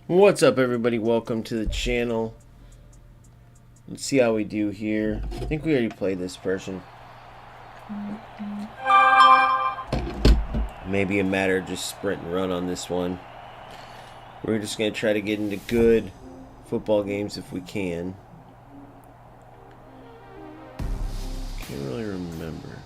What's up, everybody? Welcome to the channel. Let's see how we do here. I think we already played this person. Maybe a matter of just sprint and run on this one. We're just going to try to get into good football games if we can. Can't really remember.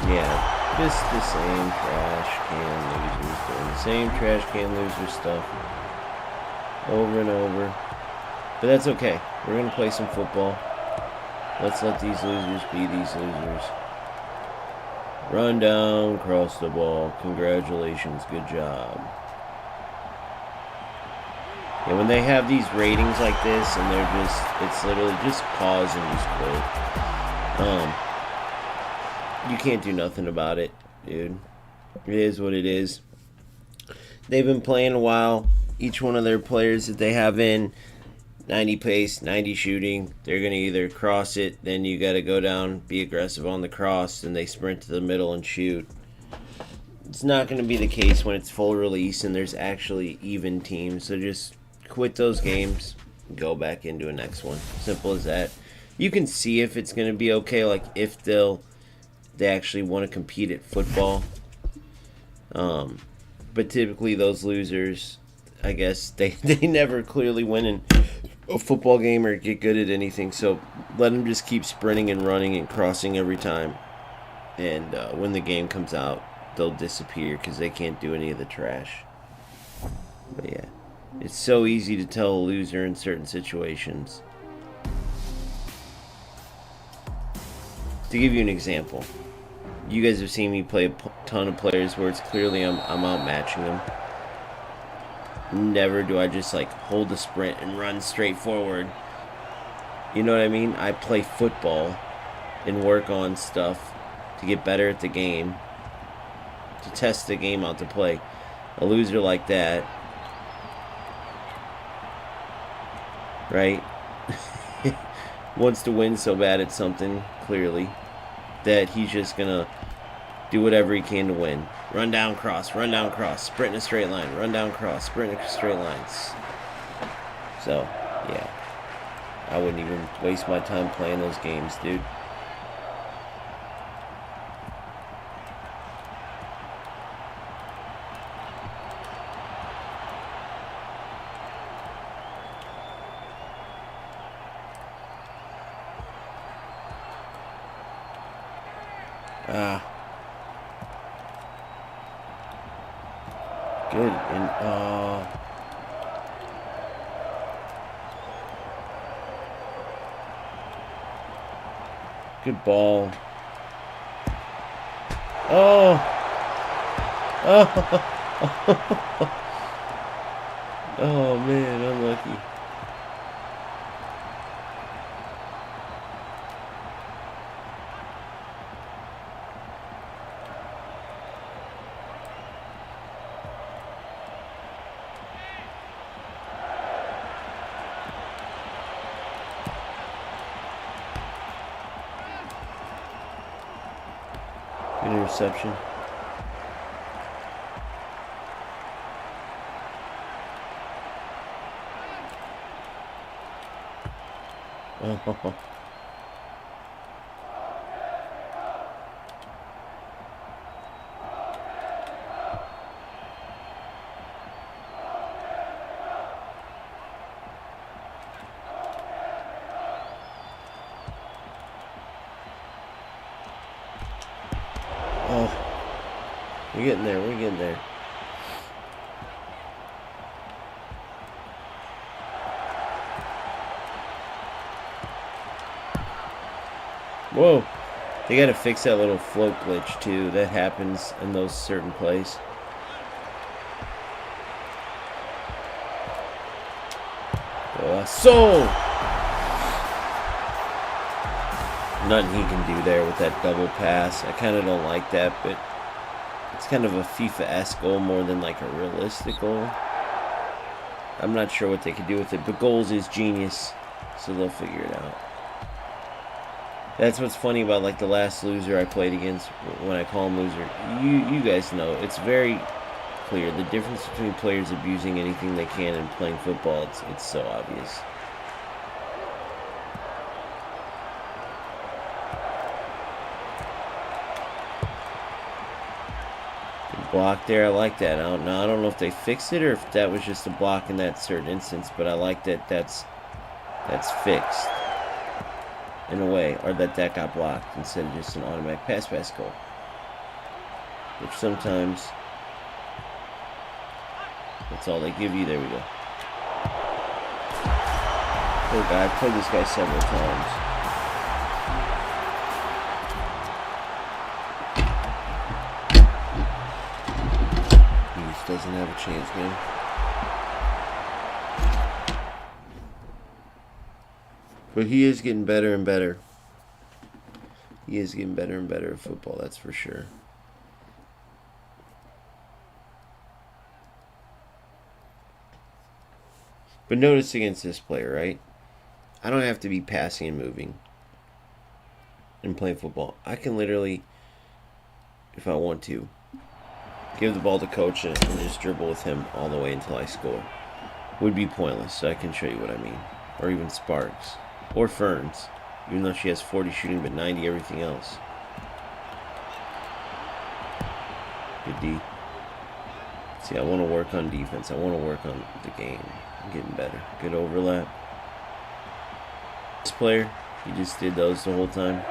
Yeah, just the same trash can losers doing the same trash can loser stuff over and over. But that's okay. We're going to play some football. Let's let these losers be these losers. Run down, cross the ball. Congratulations, good job. Yeah, when they have these ratings like this and they're just, it's literally just pause and just quit. You can't do nothing about it, dude. It is what it is. They've been playing a while. Each one of their players that they have in, 90 pace, 90 shooting, they're going to either cross it, then you got to go down, be aggressive on the cross, and they sprint to the middle and shoot. It's not going to be the case when it's full release and there's actually even teams. So just quit those games and go back into a next one. Simple as that. You can see if it's going to be okay, like if they actually want to compete at football. But typically those losers, I guess, they never clearly win in a football game or get good at anything. So let them just keep sprinting and running and crossing every time. And when the game comes out, they'll disappear because they can't do any of the trash. But yeah, it's so easy to tell a loser in certain situations. To give you an example, you guys have seen me play a ton of players where it's clearly I'm outmatching them. Never do I just like hold the sprint and run straight forward. You know what I mean? I play football and work on stuff to get better at the game, to test the game out to play. A loser like that, right, wants to win so bad at something, clearly, that he's just gonna do whatever he can to win. Run down, cross, sprint in a straight line, run down, cross, sprint in straight lines. So, yeah, I wouldn't even waste my time playing those games, dude. Good. And good ball. Oh. Oh. Oh man, unlucky. Good interception. Oh. Oh. We're getting there. We're getting there. Whoa. They got to fix that little float glitch, too. That happens in those certain plays. So nothing he can do there with that double pass. I kind of don't like that, but It's kind of a FIFA-esque goal more than like a realistic goal. I'm not sure what they could do with it, but goals is genius, so they'll figure it out. That's what's funny about like the last loser I played against. When I call him loser, you guys know it's very clear the difference between players abusing anything they can and playing football. It's so obvious. Good block there. I like that. I don't know if they fixed it or if that was just a block in that certain instance, but I like that. That's fixed. In a way, or that got blocked instead of just an automatic pass goal. Which sometimes, that's all they give you. There we go. Poor guy. I've played this guy several times. He just doesn't have a chance, man. But he is getting better and better. He is getting better and better at football, that's for sure. But notice against this player, right? I don't have to be passing and moving and playing football. I can literally, if I want to, give the ball to coach and just dribble with him all the way until I score. Would be pointless, so I can show you what I mean. Or even Sparks. Or Ferns, even though she has 40 shooting but 90 everything else. Good D. See, I want to work on defense. I want to work on the game. I'm getting better. Good overlap. This player, he just did those the whole time.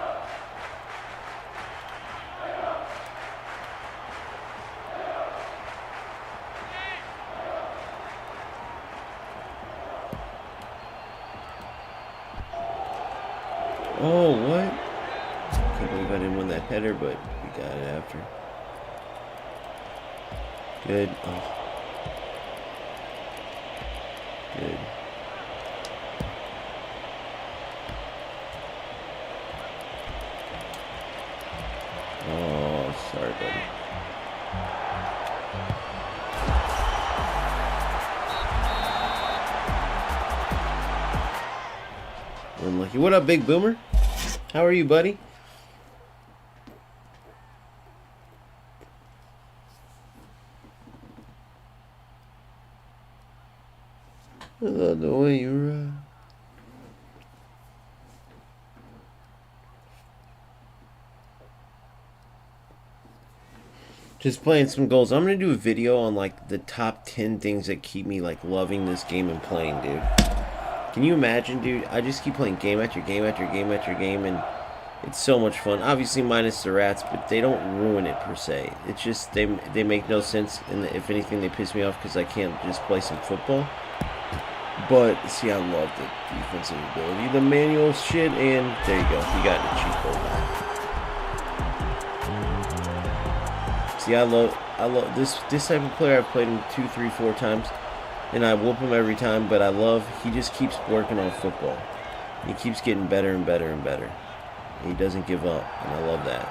Oh, what? Can't believe I didn't win that header, but we got it after. Good. Oh. Good. Oh, sorry, buddy. Unlucky. What up, Big Boomer? How are you, buddy? I love the way you run. Just playing some goals. I'm gonna do a video on like the top 10 things that keep me like loving this game and playing, dude. Can you imagine, dude? I just keep playing game after game after game after game, and it's so much fun. Obviously, minus the rats, but they don't ruin it per se. It's just they make no sense, and if anything, they piss me off because I can't just play some football. But see, I love the defensive ability, the manual shit, and there you go. You got the cheat code back. See, I love this type of player. I've played him 2, 3, 4 times. And I whoop him every time, but he just keeps working on football. He keeps getting better and better and better. And he doesn't give up, and I love that.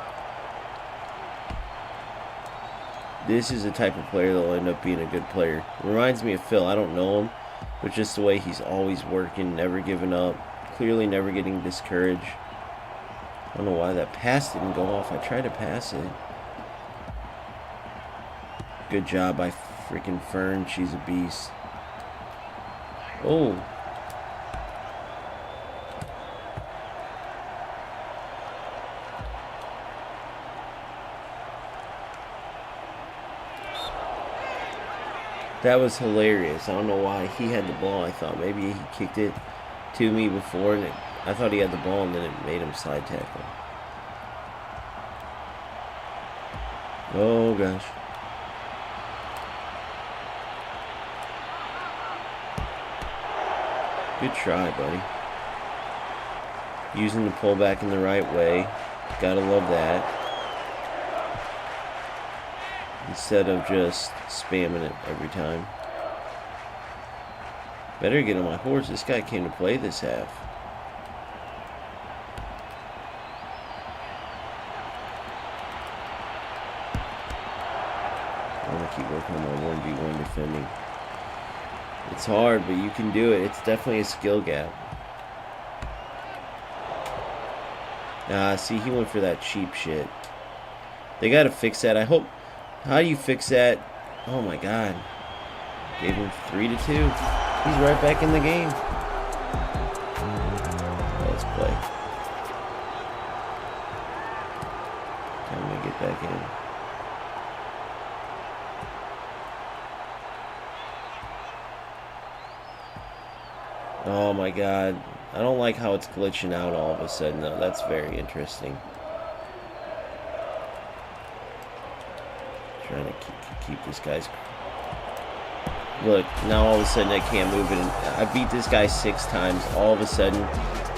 This is the type of player that will end up being a good player. It reminds me of Phil. I don't know him, but just the way he's always working, never giving up, clearly never getting discouraged. I don't know why that pass didn't go off. I tried to pass it. Good job by freaking Fern. She's a beast. Oh. That was hilarious. I don't know why he had the ball. I thought maybe he kicked it to me before, and I thought he had the ball, and then it made him slide tackle. Oh, gosh. Good try, buddy. Using the pullback in the right way. Gotta love that. Instead of just spamming it every time. Better get on my horse. This guy came to play this half. defending. It's hard, but you can do it. It's definitely a skill gap. See, he went for that cheap shit. They gotta fix that. I hope. How do you fix that? Oh my god. Gave him 3-2. He's right back in the game. Let's play. Time to get back in. Oh my god. I don't like how it's glitching out all of a sudden though. That's very interesting. Trying to keep this guy's... Look, now all of a sudden I can't move it. I beat this guy 6 times. All of a sudden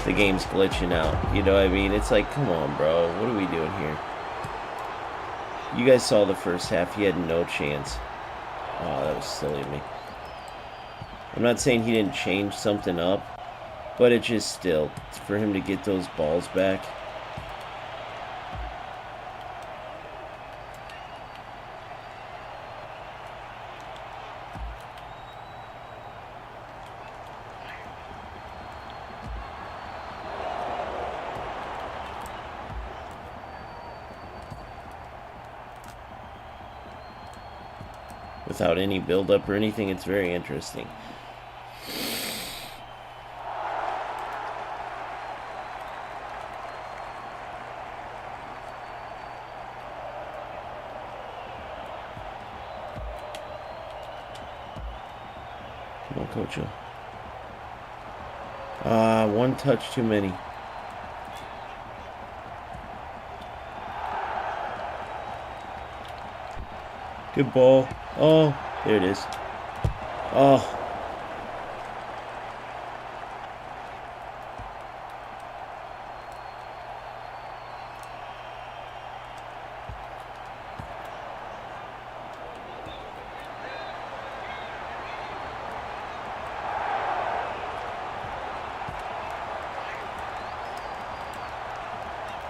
the game's glitching out. You know what I mean? It's like, come on, bro. What are we doing here? You guys saw the first half. He had no chance. Oh, that was silly of me. I'm not saying he didn't change something up, but it just still, for him to get those balls back. Without any build-up or anything, it's very interesting. Come on, Coach. One touch too many. Good ball. Oh, there it is. Oh.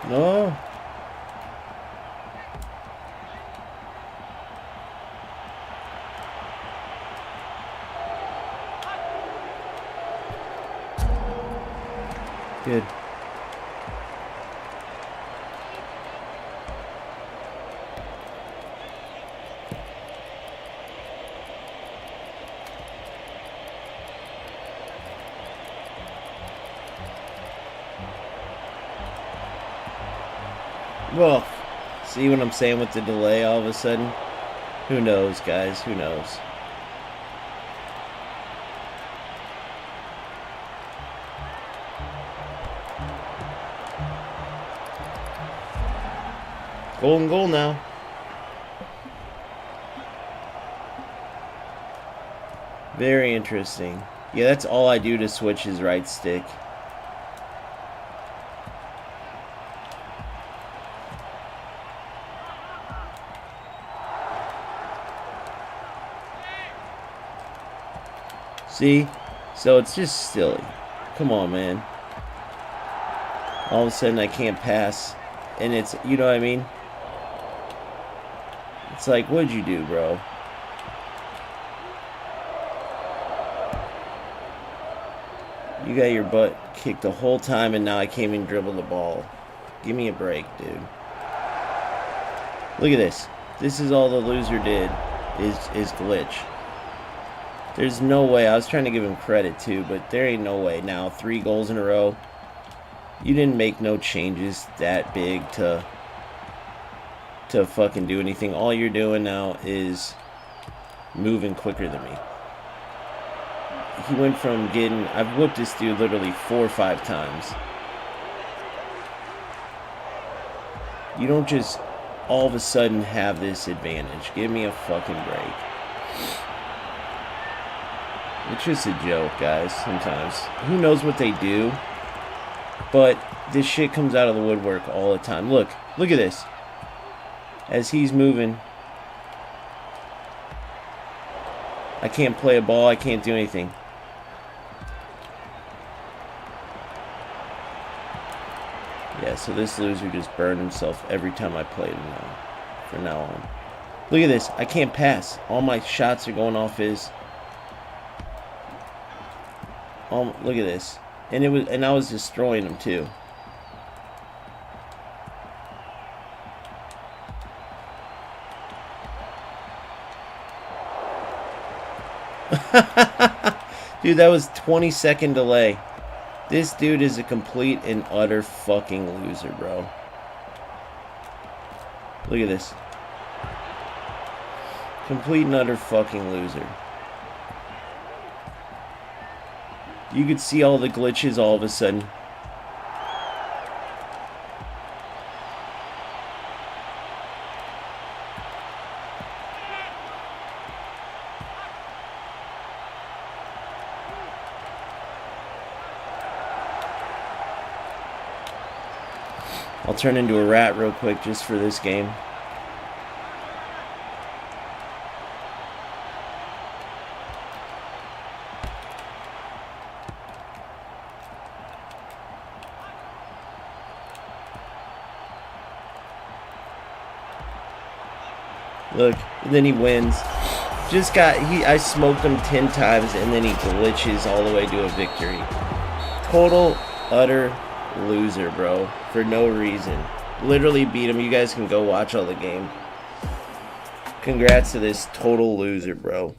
No. Good. Well, see what I'm saying with the delay all of a sudden? Who knows, guys? Who knows? Golden goal now. Very interesting. Yeah, that's all I do to switch his right stick. See? So it's just silly. Come on, man. All of a sudden I can't pass. And it's, you know what I mean? It's like, what'd you do, bro? You got your butt kicked the whole time and now I can't even dribble the ball. Give me a break, dude. Look at this. This is all the loser did is glitch. There's no way. I was trying to give him credit too, but there ain't no way. Now 3 goals in a row. You didn't make no changes that big to fucking do anything. All you're doing now is moving quicker than me. He went from getting... I've whipped this dude literally 4 or 5 times. You don't just all of a sudden have this advantage. Give me a fucking break. It's just a joke, guys, sometimes. Who knows what they do? But this shit comes out of the woodwork all the time. Look at this. As he's moving, I can't play a ball. I can't do anything. Yeah, so this loser just burned himself every time I played him now. From now on. Look at this. I can't pass. All my shots are going off his. Look at this. And I was destroying him too. Dude, that was 20-second delay. This dude is a complete and utter fucking loser, bro. Look at this. Complete and utter fucking loser. You could see all the glitches all of a sudden. I'll turn into a rat real quick just for this game. Look, and then he wins. I smoked him 10 times and then he glitches all the way to a victory. Total, utter loser, bro. For no reason. Literally beat him. You guys can go watch all the game. Congrats to this total loser, bro.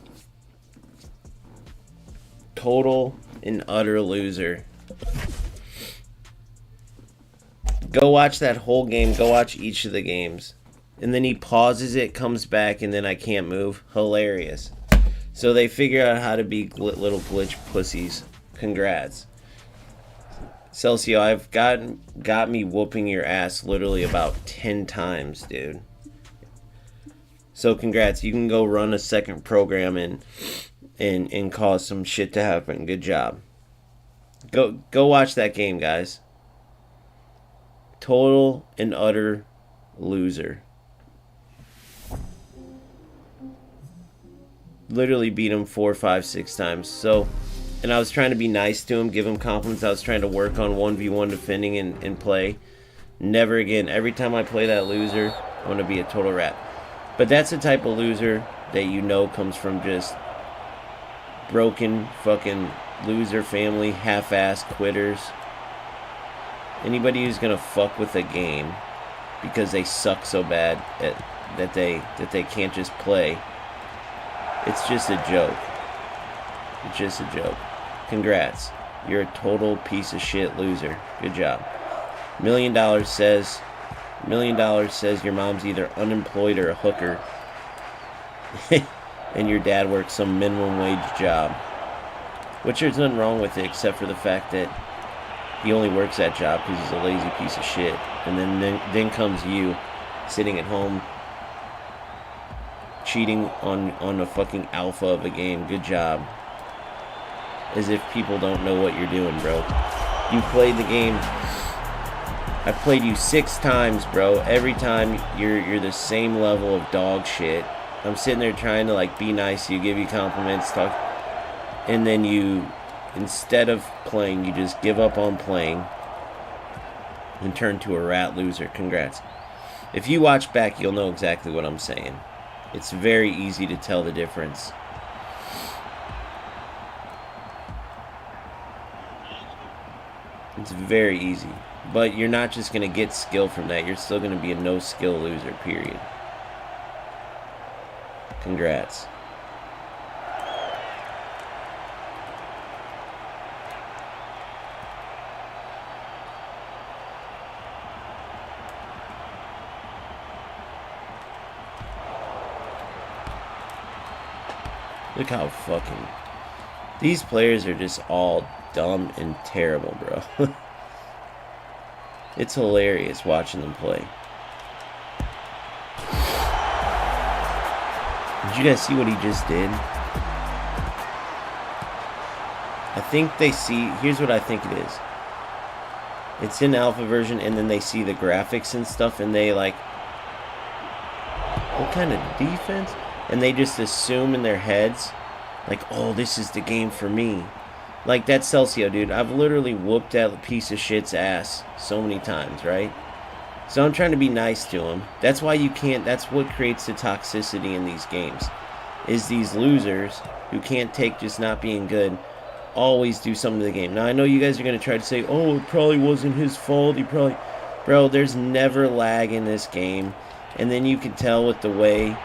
Total and utter loser. Go watch that whole game. Go watch each of the games. And then he pauses it, comes back, and then I can't move. Hilarious. So they figure out how to be little glitch pussies. Congrats. Celcio, I've got me whooping your ass literally about 10 times, dude. So congrats. You can go run a second program and cause some shit to happen. Good job. Go watch that game, guys. Total and utter loser. Literally beat him 4, 5, 6 times. So, and I was trying to be nice to him, give him compliments. I was trying to work on 1v1 defending and play. Never again. Every time I play that loser, I'm going to be a total rat. But that's the type of loser that you know comes from just broken fucking loser family, half-ass quitters. Anybody who's going to fuck with a game because they suck so bad that they can't just play. It's just a joke. It's just a joke. Congrats. You're a total piece of shit loser. Good job. $1 Million says your mom's either unemployed or a hooker. And your dad works some minimum wage job. Which there's nothing wrong with it except for the fact that he only works that job because he's a lazy piece of shit. And then comes you sitting at home cheating on a fucking alpha of a game. Good job. As if people don't know what you're doing, bro. You played the game. I've played you 6 times, bro. Every time you're the same level of dog shit. I'm sitting there trying to like be nice to you, give you compliments, talk, and then you, instead of playing, you just give up on playing and turn to a rat loser. Congrats. If you watch back, you'll know exactly what I'm saying. It's very easy to tell the difference. It's very easy. But you're not just going to get skill from that. You're still going to be a no-skill loser, period. Congrats. Look how fucking... These players are just all dumb and terrible, bro. It's hilarious watching them play. Did you guys see what he just did? I think they see... Here's what I think it is. It's in alpha version, and then they see the graphics and stuff, and they like... What kind of defense? And they just assume in their heads, like, oh, this is the game for me. Like that Celcio, dude. I've literally whooped that piece of shit's ass so many times, right? So I'm trying to be nice to him. That's why you can't. That's what creates the toxicity in these games. Is these losers who can't take just not being good always do something to the game. Now I know you guys are gonna try to say, "Oh, it probably wasn't his fault. He probably," bro. There's never lag in this game, and then you can tell with the way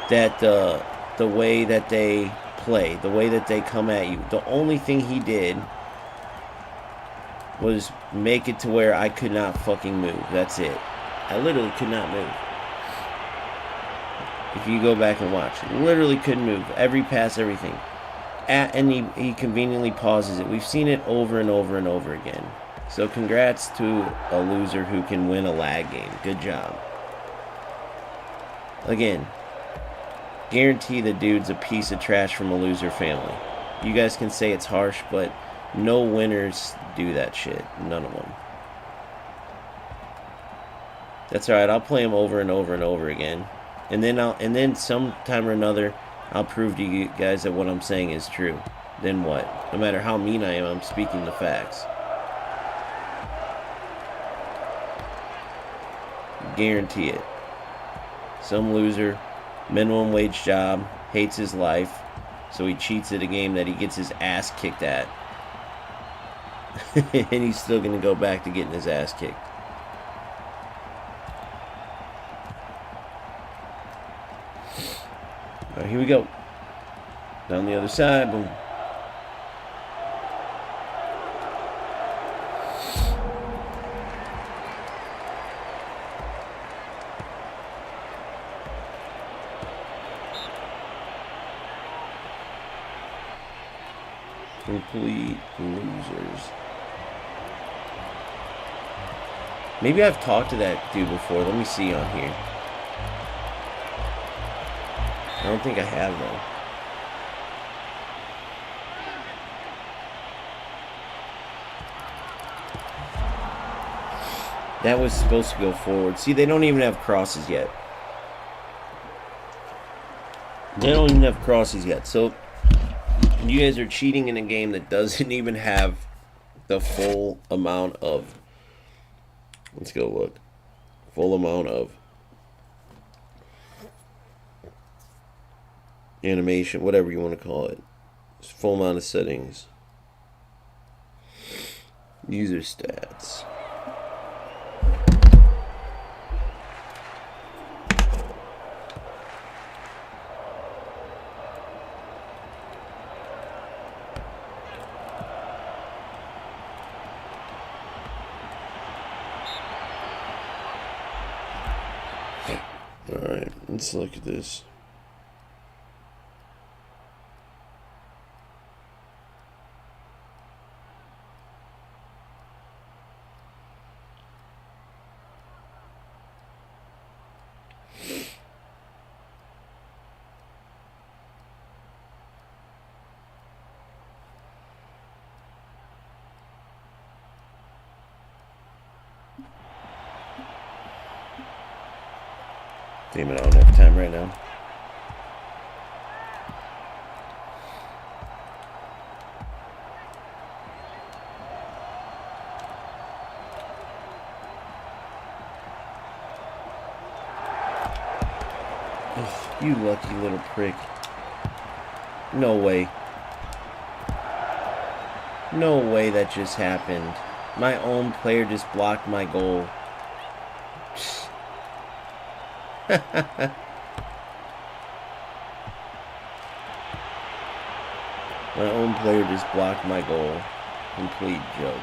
that they play, the way that they come at you. The only thing he did was make it to where I could not fucking move. That's it. I literally could not move. If you go back and watch, literally couldn't move. Every pass, everything. And he conveniently pauses it. We've seen it over and over and over again. So congrats to a loser who can win a lag game. Good job. Again, guarantee the dude's a piece of trash from a loser family. You guys can say it's harsh, but no winners do that shit. None of them. That's alright. I'll play him over and over and over again. And then sometime or another, I'll prove to you guys that what I'm saying is true. Then what? No matter how mean I am, I'm speaking the facts. Guarantee it. Some loser, minimum wage job, hates his life, so he cheats at a game that he gets his ass kicked at. And he's still going to go back to getting his ass kicked. Alright, here we go. Down the other side, boom. Complete losers. Maybe I've talked to that dude before. Let me see on here. I don't think I have, though. That was supposed to go forward. See, they don't even have crosses yet. They don't even have crosses yet. So, you guys are cheating in a game that doesn't even have the full amount of... Let's go look. Full amount of animation, whatever you want to call it. It's full amount of settings. User stats. Alright, let's look at this. Damn it, I don't have time right now. Ugh, you lucky little prick. No way. No way that just happened. My own player just blocked my goal. My own player just blocked my goal. Complete joke.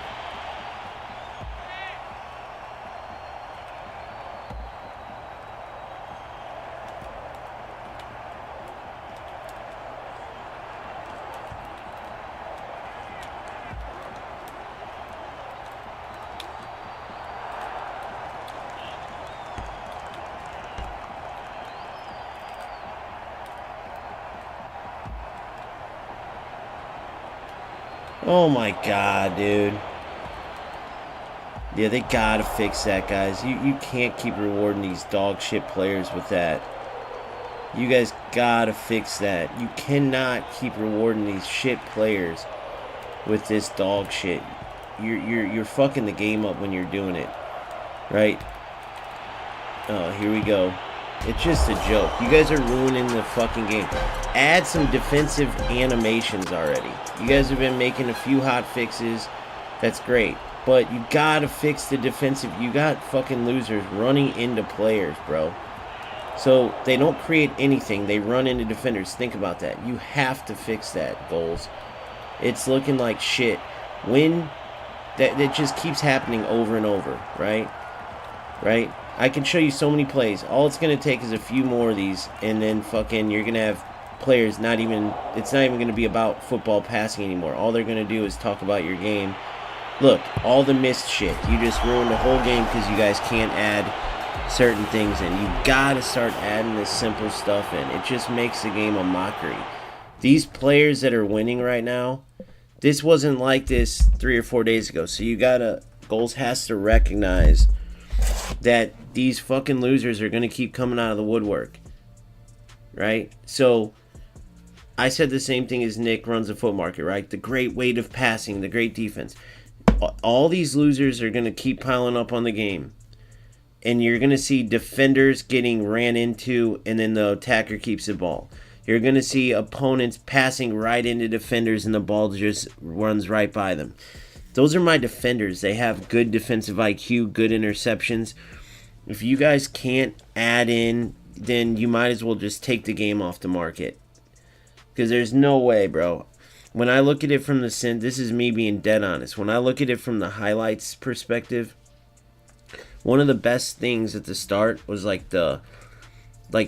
Oh my god, dude. Yeah, they gotta fix that, guys. You can't keep rewarding these dog shit players with that. You guys gotta fix that. You cannot keep rewarding these shit players with this dog shit. You're fucking the game up when you're doing it. Right? Oh, here we go. It's just a joke. You guys are ruining the fucking game. Add some defensive animations already. You guys have been making a few hot fixes. That's great. But you gotta fix the defensive. You got fucking losers running into players, bro. So they don't create anything. They run into defenders. Think about that. You have to fix that, goals. It's looking like shit. When that just keeps happening over and over, right? Right? I can show you so many plays. All it's going to take is a few more of these, and then fucking you're going to have players it's not even going to be about football passing anymore. All they're going to do is talk about your game. Look, all the missed shit. You just ruined the whole game because you guys can't add certain things in. You got to start adding this simple stuff in. It just makes the game a mockery. These players that are winning right now, this wasn't like this 3 or 4 days ago. So you got to, Goals has to recognize that these fucking losers are going to keep coming out of the woodwork, right? So I said the same thing as Nick runs the foot market, right? The great weight of passing, the great defense. All these losers are going to keep piling up on the game, and you're going to see defenders getting ran into, and then the attacker keeps the ball. You're going to see opponents passing right into defenders, and the ball just runs right by them. Those are my defenders. They have good defensive IQ, good interceptions. If you guys can't add in, then you might as well just take the game off the market. Because there's no way, bro. When I look at it from this is me being dead honest. When I look at it from the highlights perspective, one of the best things at the start was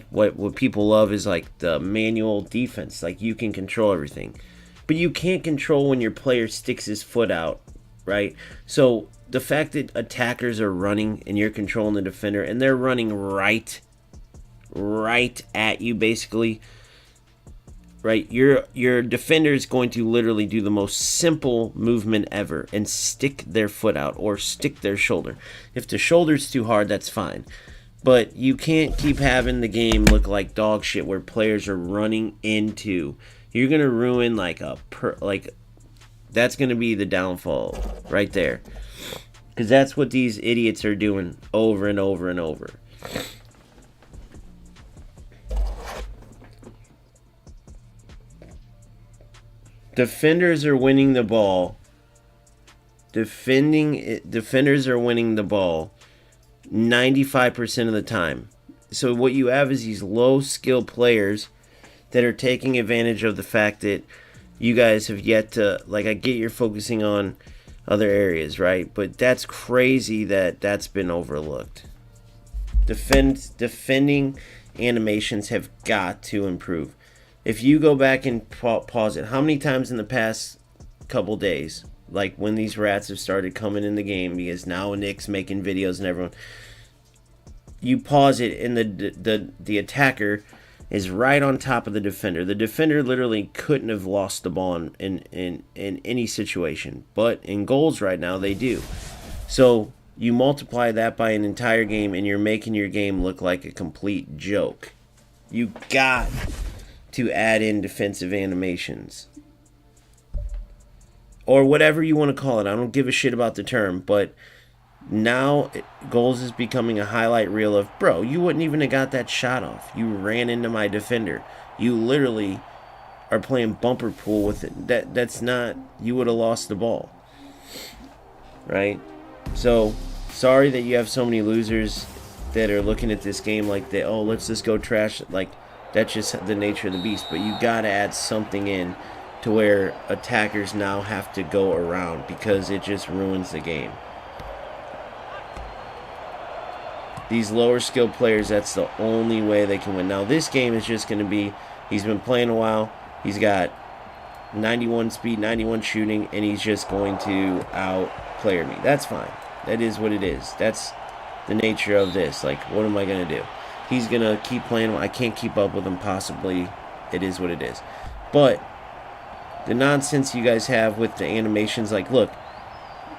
what people love is like the manual defense. Like you can control everything. But you can't control when your player sticks his foot out, right? So the fact that attackers are running and you're controlling the defender and they're running right at you basically, right? Your defender is going to literally do the most simple movement ever and stick their foot out or stick their shoulder. If the shoulder's too hard, that's fine. But you can't keep having the game look like dog shit where players are running into. You're going to ruin that's going to be the downfall right there. Because that's what these idiots are doing over and over and over. Defenders are winning the ball. Defenders are winning the ball 95% of the time. So what you have is these low-skill players that are taking advantage of the fact that you guys have yet to, I get you're focusing on other areas, right? But that's crazy that that's been overlooked. Defending animations have got to improve. If you go back and pause it, how many times in the past couple days, like when these rats have started coming in the game, because now Nick's making videos and everyone, you pause it and the attacker is right on top of the defender. The defender literally couldn't have lost the ball in any situation. But in goals right now, they do. So you multiply that by an entire game, and you're making your game look like a complete joke. You got to add in defensive animations. Or whatever you want to call it. I don't give a shit about the term, but now goals is becoming a highlight reel of, bro, you wouldn't even have got that shot off. You ran into my defender. You literally are playing bumper pool with it. That's not, you would have lost the ball. Right? So, sorry that you have so many losers that are looking at this game like they, oh, let's just go trash. Like, that's just the nature of the beast. But you got to add something in to where attackers now have to go around because it just ruins the game. These lower skilled players, that's the only way they can win. Now, this game is just going to be, he's been playing a while. He's got 91 speed, 91 shooting, and he's just going to out-player me. That's fine. That is what it is. That's the nature of this. Like, what am I going to do? He's going to keep playing. I can't keep up with him, possibly. It is what it is. But the nonsense you guys have with the animations, like, look,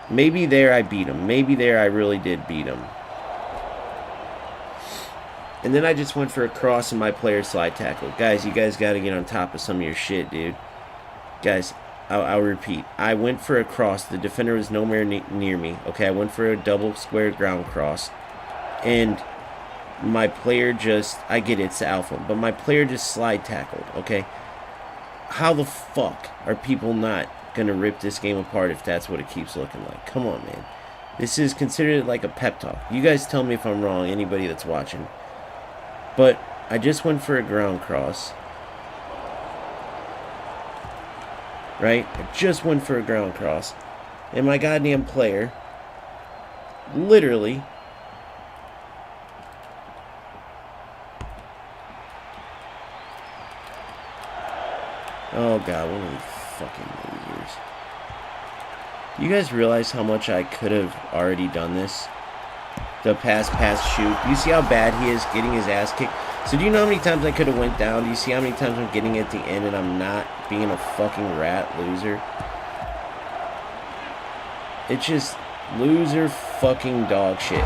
maybe there I beat him. Maybe there I really did beat him. And then I just went for a cross in my player slide tackle. Guys, you guys got to get on top of some of your shit, dude. Guys, I'll repeat. I went for a cross. The defender was nowhere near me. Okay, I went for a double square ground cross. And my player just, I get it's alpha, but my player just slide tackled, okay? How the fuck are people not going to rip this game apart if that's what it keeps looking like? Come on, man. This is considered like a pep talk. You guys tell me if I'm wrong, anybody that's watching. But I just went for a ground cross. Right? I just went for a ground cross. And my goddamn player literally oh god, one of these fucking losers. You guys realize how much I could have already done this? The pass, shoot. Do you see how bad he is getting his ass kicked? So do you know how many times I could have went down? Do you see how many times I'm getting at the end and I'm not being a fucking rat loser? It's just loser fucking dog shit.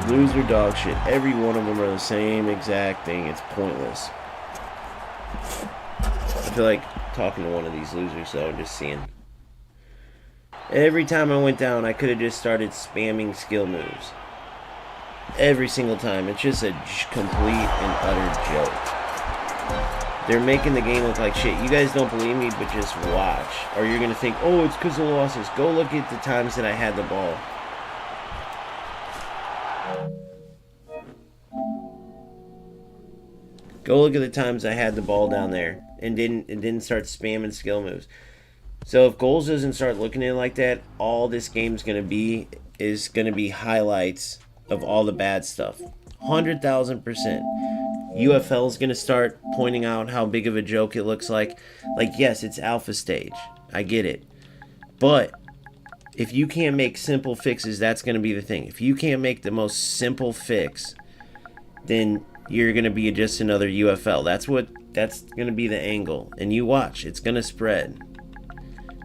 Loser dog shit. Every one of them are the same exact thing. It's pointless. I feel like talking to one of these losers, so I'm just seeing. Every time I went down, I could have just started spamming skill moves. Every single time. It's just a complete and utter joke. They're making the game look like shit. You guys don't believe me, but just watch. Or you're going to think, oh, it's because of losses. Go look at the times that I had the ball. Go look at the times I had the ball down there and didn't start spamming skill moves. So if goals doesn't start looking at it like that, all this game's gonna be is gonna be highlights of all the bad stuff. 100,000%. UFL is gonna start pointing out how big of a joke it looks like. Like, yes, it's alpha stage. I get it. But if you can't make simple fixes, that's gonna be the thing. If you can't make the most simple fix, then you're gonna be just another UFL. That's gonna be the angle. And you watch, it's gonna spread.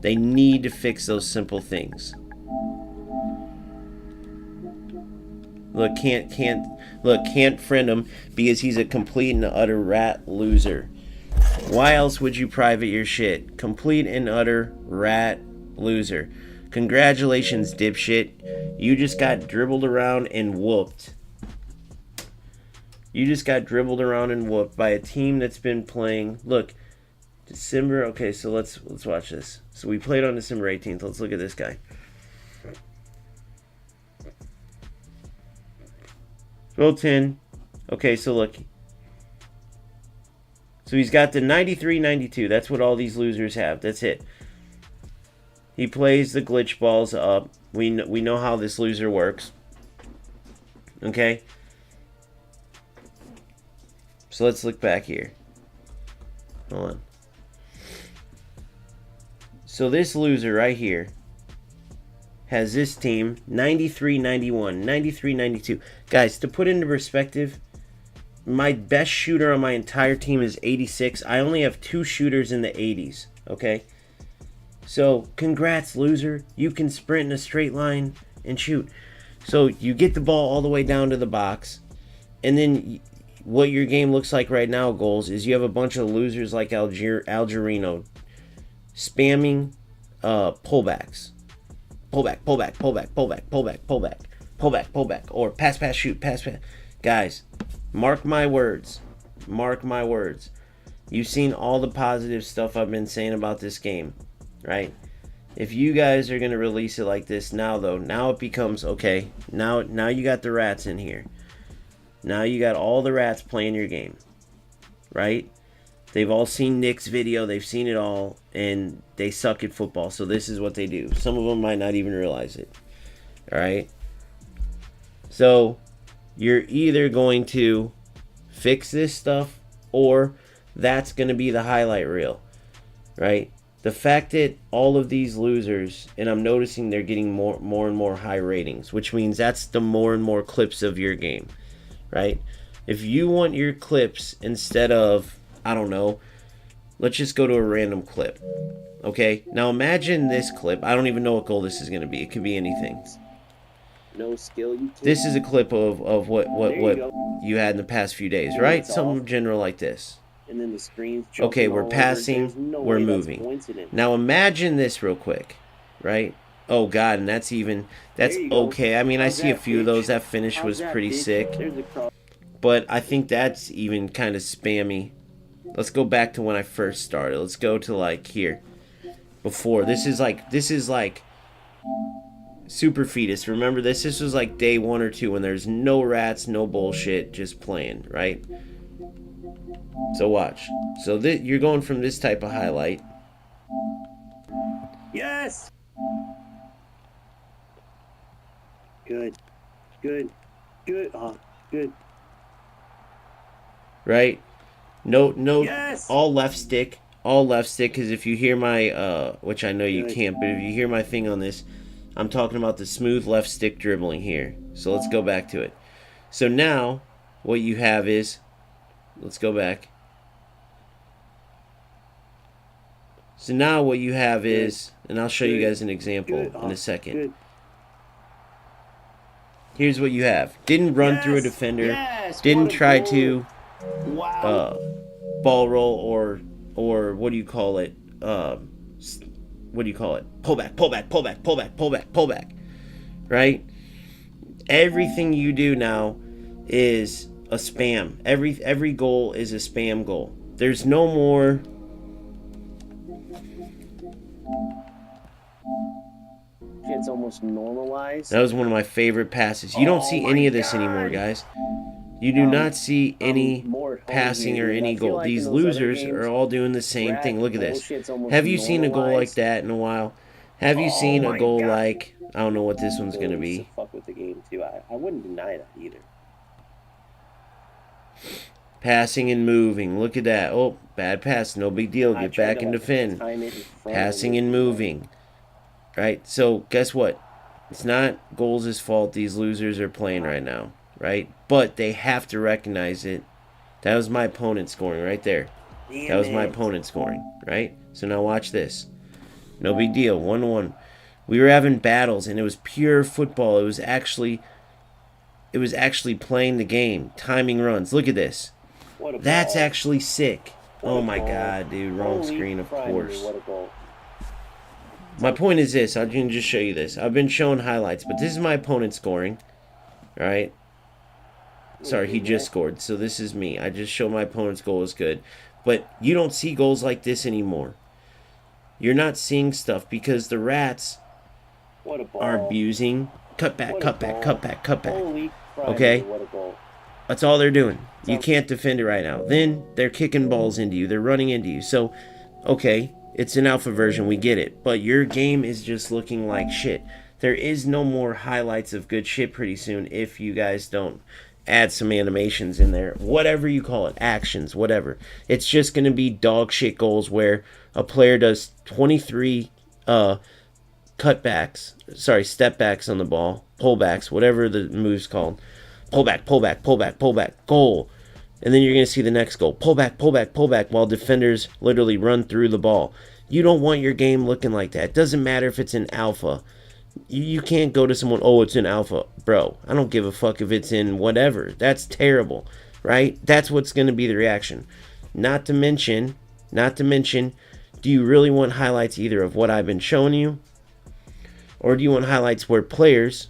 They need to fix those simple things. Look, can't friend him because he's a complete and utter rat loser. Why else would you private your shit? Complete and utter rat loser. Congratulations, dipshit. You just got dribbled around and whooped. You just got dribbled around and whooped by a team that's been playing. Look, December. Okay, so let's watch this. So we played on December 18th. Let's look at this guy. 12-10. Okay, so look. So he's got the 93-92. That's what all these losers have. That's it. He plays the glitch balls up. We know how this loser works. Okay. So let's look back here. Hold on. So this loser right here has this team 93-91, 93-92. Guys, to put into perspective, my best shooter on my entire team is 86. I only have 2 shooters in the 80s, okay? So, congrats, loser. You can sprint in a straight line and shoot. So, you get the ball all the way down to the box, and then what your game looks like right now, goals, is you have a bunch of losers like Algerino spamming pullbacks. Pullback, or pass, shoot, pass. Guys, mark my words. You've seen all the positive stuff I've been saying about this game, right? If you guys are going to release it like this now, though, now it becomes, okay, now you got the rats in here. Now you got all the rats playing your game, right? They've all seen Nick's video. They've seen it all, and they suck at football. So this is what they do. Some of them might not even realize it, all right? So you're either going to fix this stuff, or that's going to be the highlight reel, right? The fact that all of these losers, and I'm noticing they're getting more and more high ratings, which means that's the more and more clips of your game, right? If you want your clips instead of, I don't know, let's just go to a random clip, okay? Now imagine this clip. I don't even know what goal this is going to be. It could be anything. No skill. This is a clip of what you had in the past few days, right? Something general like this. And then the screen's okay, we're passing, we're moving. Now imagine this real quick, right? Oh God, and that's There you go. okay. I mean, I How's see a that, few of those. bitch? That finish How's was that, pretty bitch? sick, There's a cross. but I think that's even kind of spammy. Let's go back to when I first started. Let's go to like here. Before this is like super fetus. Remember this? This was like day 1 or 2 when there's no rats, no bullshit, just playing, right? So watch. So you're going from this type of highlight. Yes. Good. Good. Good. Oh, good. Right? No, Yes. all left stick, because if you hear my, which I know you can't, but if you hear my thing on this, I'm talking about the smooth left stick dribbling here. So let's go back to it. So now, what you have is, let's go back. So now what you have is, and I'll show you guys an example in a second. Good. Here's what you have. Didn't run through a defender. Didn't try to ball roll or what do you call it? What do you call it? Pull back. Right? Everything you do now is a spam. Every goal is a spam goal. There's no more. It's almost normalized. That was one of my favorite passes. You don't see any of this anymore, guys. You do not see any passing or any goal. These losers are all doing the same thing. Look at this. Have you seen a goal like that in a while? Have you seen a goal like, I don't know what this one's going to be. Fuck with the game too. I wouldn't deny that either. Passing and moving. Look at that. Oh, bad pass. No big deal. Get back and defend. Passing and moving. Right? So, guess what? It's not goals' fault these losers are playing right now. Right? But they have to recognize it. That was my opponent scoring right there. That was my opponent scoring. Right? So now watch this. No big deal. 1-1. We were having battles, and it was pure football. It was actually playing the game. Timing runs. Look at this. That's actually sick. Oh my God, dude. Wrong screen, of course. My point is this. I'm going to just show you this. I've been showing highlights, but this is my opponent scoring. Alright? Sorry, he just scored. So this is me. I just showed my opponent's goal is good. But you don't see goals like this anymore. You're not seeing stuff because the rats are abusing. Cut back. Okay? That's all they're doing. You can't defend it right now. Then they're kicking balls into you. They're running into you. So, okay, it's an alpha version. We get it. But your game is just looking like shit. There is no more highlights of good shit pretty soon if you guys don't add some animations in there. Whatever you call it. Actions. Whatever. It's just going to be dog shit goals where a player does 23 cutbacks. Sorry, step backs on the ball. Pullbacks. Whatever the move's called. Pull back, goal. And then you're going to see the next goal. Pull back, while defenders literally run through the ball. You don't want your game looking like that. It doesn't matter if it's in alpha. You can't go to someone, oh, it's in alpha. Bro, I don't give a fuck if it's in whatever. That's terrible, right? That's what's going to be the reaction. Not to mention, do you really want highlights either of what I've been showing you? Or do you want highlights where players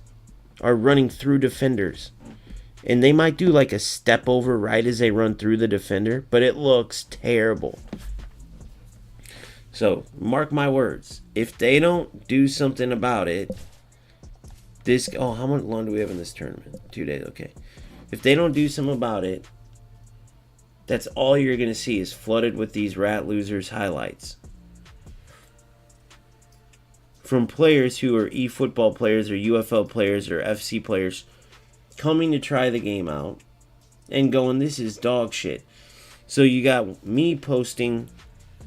are running through defenders? And they might do like a step over right as they run through the defender, but it looks terrible. So, mark my words. If they don't do something about it, how much long do we have in this tournament? 2 days, okay. If they don't do something about it, that's all you're going to see is flooded with these rat losers highlights. From players who are eFootball players or UFL players or FC players coming to try the game out and going, this is dog shit. So you got me posting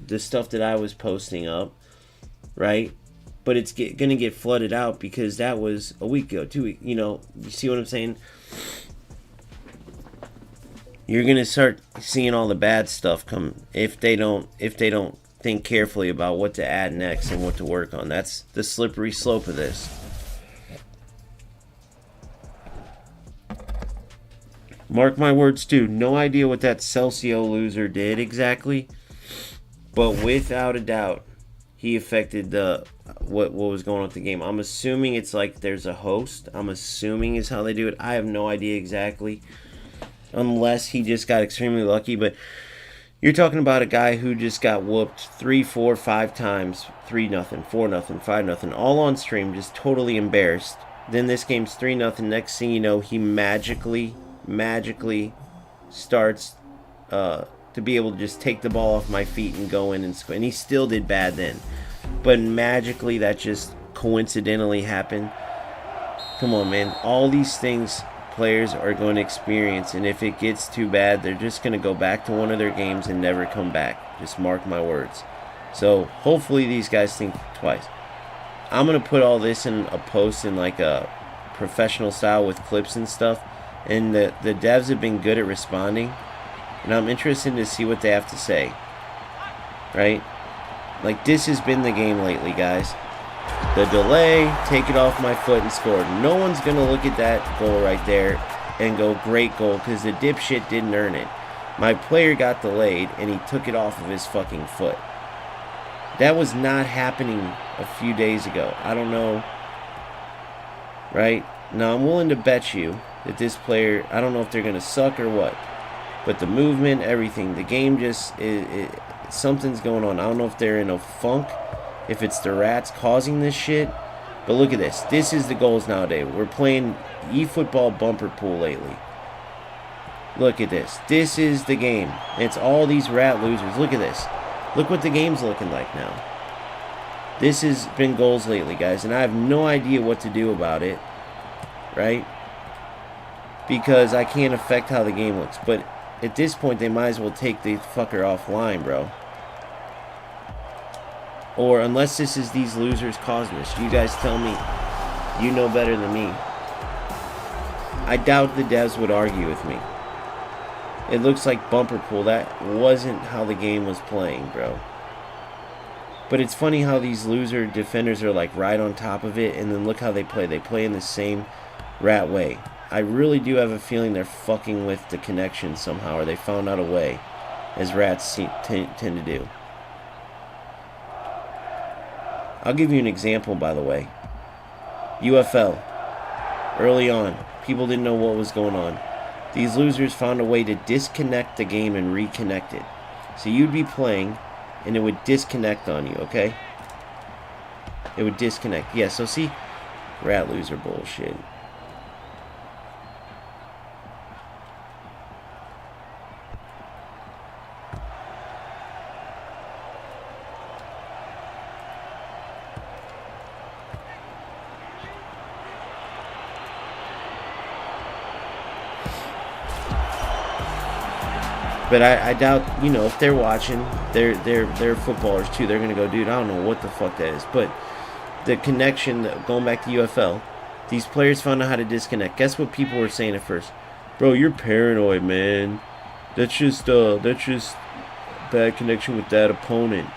the stuff that I was posting up, right? But it's going to get flooded out because that was a week ago, 2 weeks. You see what I'm saying? You're going to start seeing all the bad stuff come if they don't think carefully about what to add next and what to work on. That's the slippery slope of this. Mark my words too. No idea what that Celcio loser did exactly. But without a doubt, he affected the what was going on with the game. I'm assuming it's like there's a host. I'm assuming is how they do it. I have no idea exactly, unless he just got extremely lucky. But you're talking about a guy who just got whooped 3, 4, 5 times, 3-0, 4-0, 5-0, all on stream, just totally embarrassed. Then this game's 3-0. Next thing you know, he magically starts to be able to just take the ball off my feet and go in and score. And he still did bad then. But magically, that just coincidentally happened. Come on, man. All these things players are going to experience. And if it gets too bad, they're just going to go back to one of their games and never come back. Just mark my words. So hopefully these guys think twice. I'm going to put all this in a post in like a professional style with clips and stuff. And the devs have been good at responding. And I'm interested to see what they have to say. Right? Like, this has been the game lately, guys. The delay, take it off my foot and score. No one's going to look at that goal right there and go, great goal, because the dipshit didn't earn it. My player got delayed, and he took it off of his fucking foot. That was not happening a few days ago. I don't know. Right? Now, I'm willing to bet you that this player, I don't know if they're going to suck or what. But the movement, everything, the game just, something's going on. I don't know if they're in a funk, if it's the rats causing this shit. But look at this. This is the goals nowadays. We're playing eFootball bumper pool lately. Look at this. This is the game. It's all these rat losers. Look at this. Look what the game's looking like now. This has been goals lately, guys. And I have no idea what to do about it. Right? Because I can't affect how the game looks. But at this point, they might as well take the fucker offline, bro. Or unless this is these losers causing this. You guys tell me. You know better than me. I doubt the devs would argue with me. It looks like bumper pool. That wasn't how the game was playing, bro. But it's funny how these loser defenders are like right on top of it. And then look how they play. They play in the same rat way. I really do have a feeling they're fucking with the connection somehow, or they found out a way, as rats tend to do. I'll give you an example, by the way. UFL. Early on, people didn't know what was going on. These losers found a way to disconnect the game and reconnect it. So you'd be playing, and it would disconnect on you, okay? It would disconnect. Yeah, so see? Rat loser bullshit. But I doubt, you know, if they're watching, they're footballers too. They're gonna go, dude, I don't know what the fuck that is. But the connection, going back to UFL, these players found out how to disconnect. Guess what people were saying at first? Bro, you're paranoid, man. That's just bad connection with that opponent.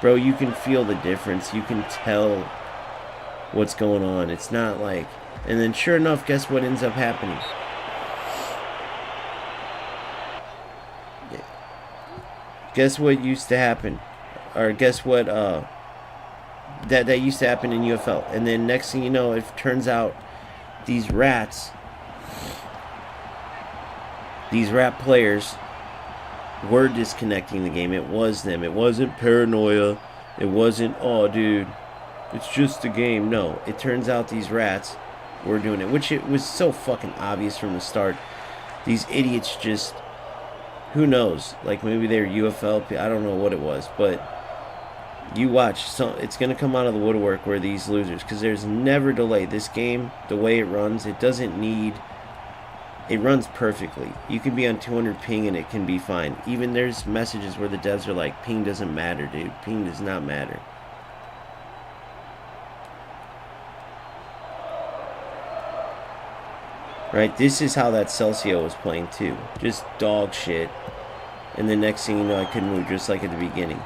Bro, you can feel the difference. You can tell what's going on. It's not like, and then sure enough, guess what ends up happening? Guess what used to happen? Or guess what that used to happen in UFL. And then next thing you know, it turns out these rat players were disconnecting the game. It was them. It wasn't paranoia. It wasn't, oh dude, it's just a game. No, it turns out these rats were doing it, which it was so fucking obvious from the start. These idiots just, who knows? Like maybe they're UFL. I don't know what it was, but you watch. So it's gonna come out of the woodwork where these losers, because there's never delay. This game, the way it runs, it doesn't need. It runs perfectly. You can be on 200 ping and it can be fine. Even there's messages where the devs are like, "Ping doesn't matter, dude. Ping does not matter." Right? This is how that Celcio was playing too. Just dog shit. And the next thing you know, I couldn't move, just like at the beginning.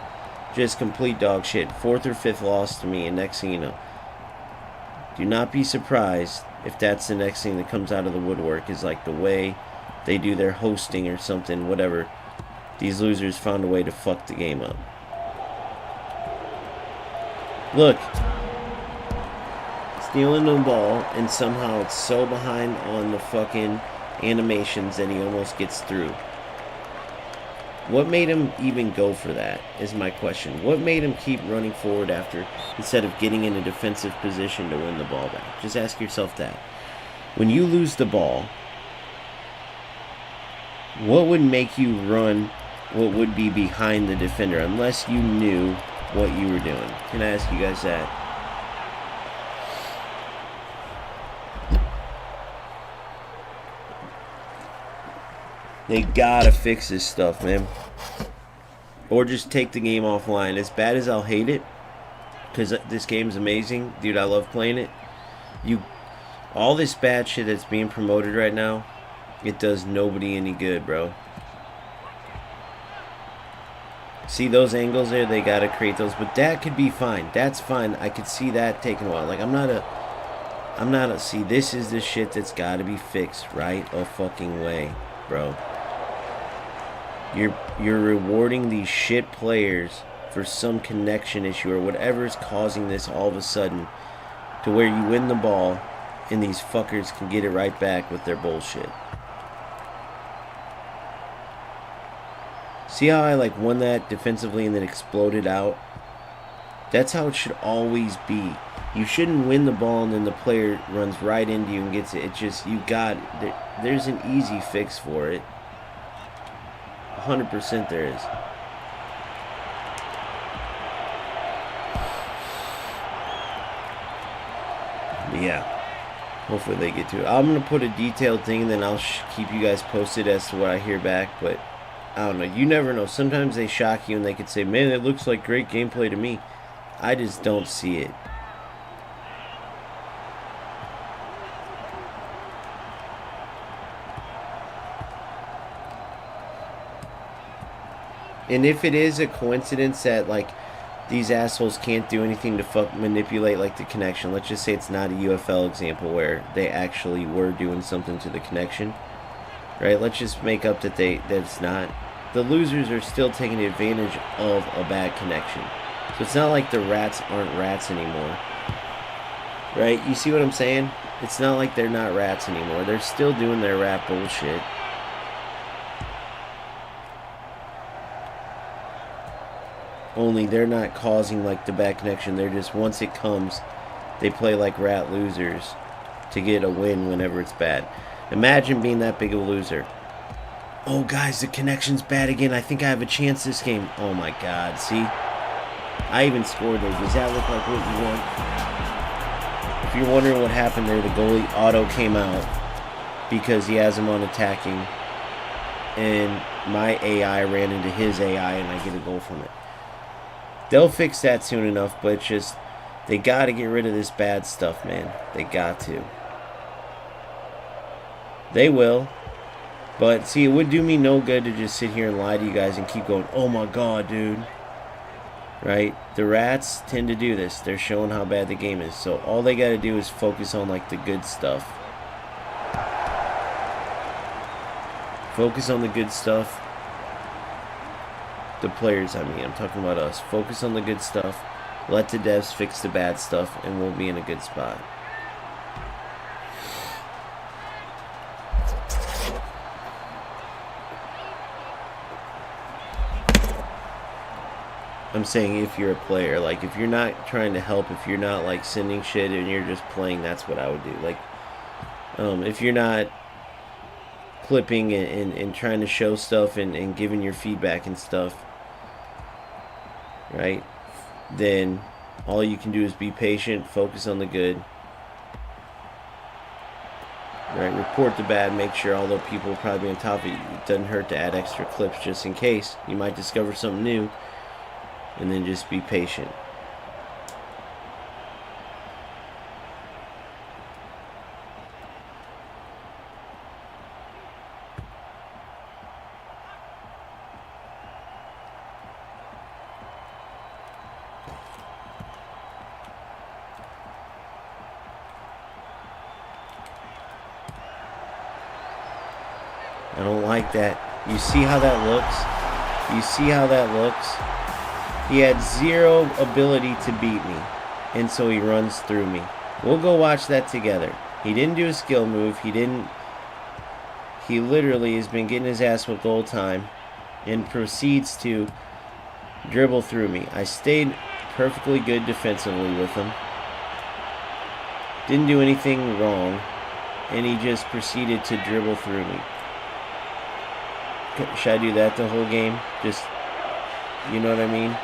Just complete dog shit. 4th or 5th loss to me, and next thing you know. Do not be surprised if that's the next thing that comes out of the woodwork, is like the way they do their hosting or something, whatever. These losers found a way to fuck the game up. Look. Stealing the ball, and somehow it's so behind on the fucking animations that he almost gets through. What made him even go for that is my question. What made him keep running forward after, instead of getting in a defensive position to win the ball back? Just ask yourself that. When you lose the ball, what would make you run what would be behind the defender unless you knew what you were doing? Can I ask you guys that? They gotta fix this stuff, man. Or just take the game offline. As bad as I'll hate it, because this game's amazing. Dude, I love playing it. All this bad shit that's being promoted right now, it does nobody any good, bro. See those angles there? They gotta create those. But that could be fine. That's fine. I could see that taking a while. Like, see, this is the shit that's gotta be fixed right a fucking way, bro. You're rewarding these shit players for some connection issue or whatever is causing this all of a sudden to where you win the ball and these fuckers can get it right back with their bullshit. See how I like won that defensively and then exploded out? That's how it should always be. You shouldn't win the ball and then the player runs right into you and gets it. It's just, there's an easy fix for it. 100% there is. But yeah, hopefully they get to it. I'm gonna put a detailed thing, and then I'll keep you guys posted as to what I hear back. But I don't know. You never know. Sometimes they shock you, and they could say, "Man, it looks like great gameplay to me." I just don't see it. And if it is a coincidence that, like, these assholes can't do anything to manipulate, like, the connection. Let's just say it's not a UFL example where they actually were doing something to the connection. Right? Let's just make up that it's not. The losers are still taking advantage of a bad connection. So it's not like the rats aren't rats anymore. Right? You see what I'm saying? It's not like they're not rats anymore. They're still doing their rat bullshit. Only they're not causing like the bad connection. They're just, once it comes, they play like rat losers to get a win whenever it's bad. Imagine being that big of a loser. Oh guys, the connection's bad again. I think I have a chance this game. Oh my god, see? I even scored there. Does that look like what you want? If you're wondering what happened there, the goalie auto came out because he has him on attacking. And my AI ran into his AI and I get a goal from it. They'll fix that soon enough, but it's just, they got to get rid of this bad stuff, man. They got to. They will. But, see, it would do me no good to just sit here and lie to you guys and keep going, oh my god, dude. Right? The rats tend to do this. They're showing how bad the game is. So all they got to do is focus on, like, the good stuff. Focus on the good stuff. The players, I mean, I'm talking about us. Focus on the good stuff. Let the devs fix the bad stuff, and we'll be in a good spot. I'm saying if you're a player, like if you're not trying to help, if you're not like sending shit and you're just playing, that's what I would do. Like, if you're not clipping and trying to show stuff and giving your feedback and stuff, right, then all you can do is be patient, focus on the good, right, report the bad, make sure, although people will probably be on top of it, it doesn't hurt to add extra clips just in case. You might discover something new, and then just be patient. I don't like that. You see how that looks? You see how that looks? He had zero ability to beat me. and so he runs through me. We'll go watch that together. He didn't do a skill move. He literally has been getting his ass whipped the whole time and proceeds to dribble through me. I stayed perfectly good defensively with him. Didn't do anything wrong, and he just proceeded to dribble through me. Should I do that the whole game? Just, you know what I mean?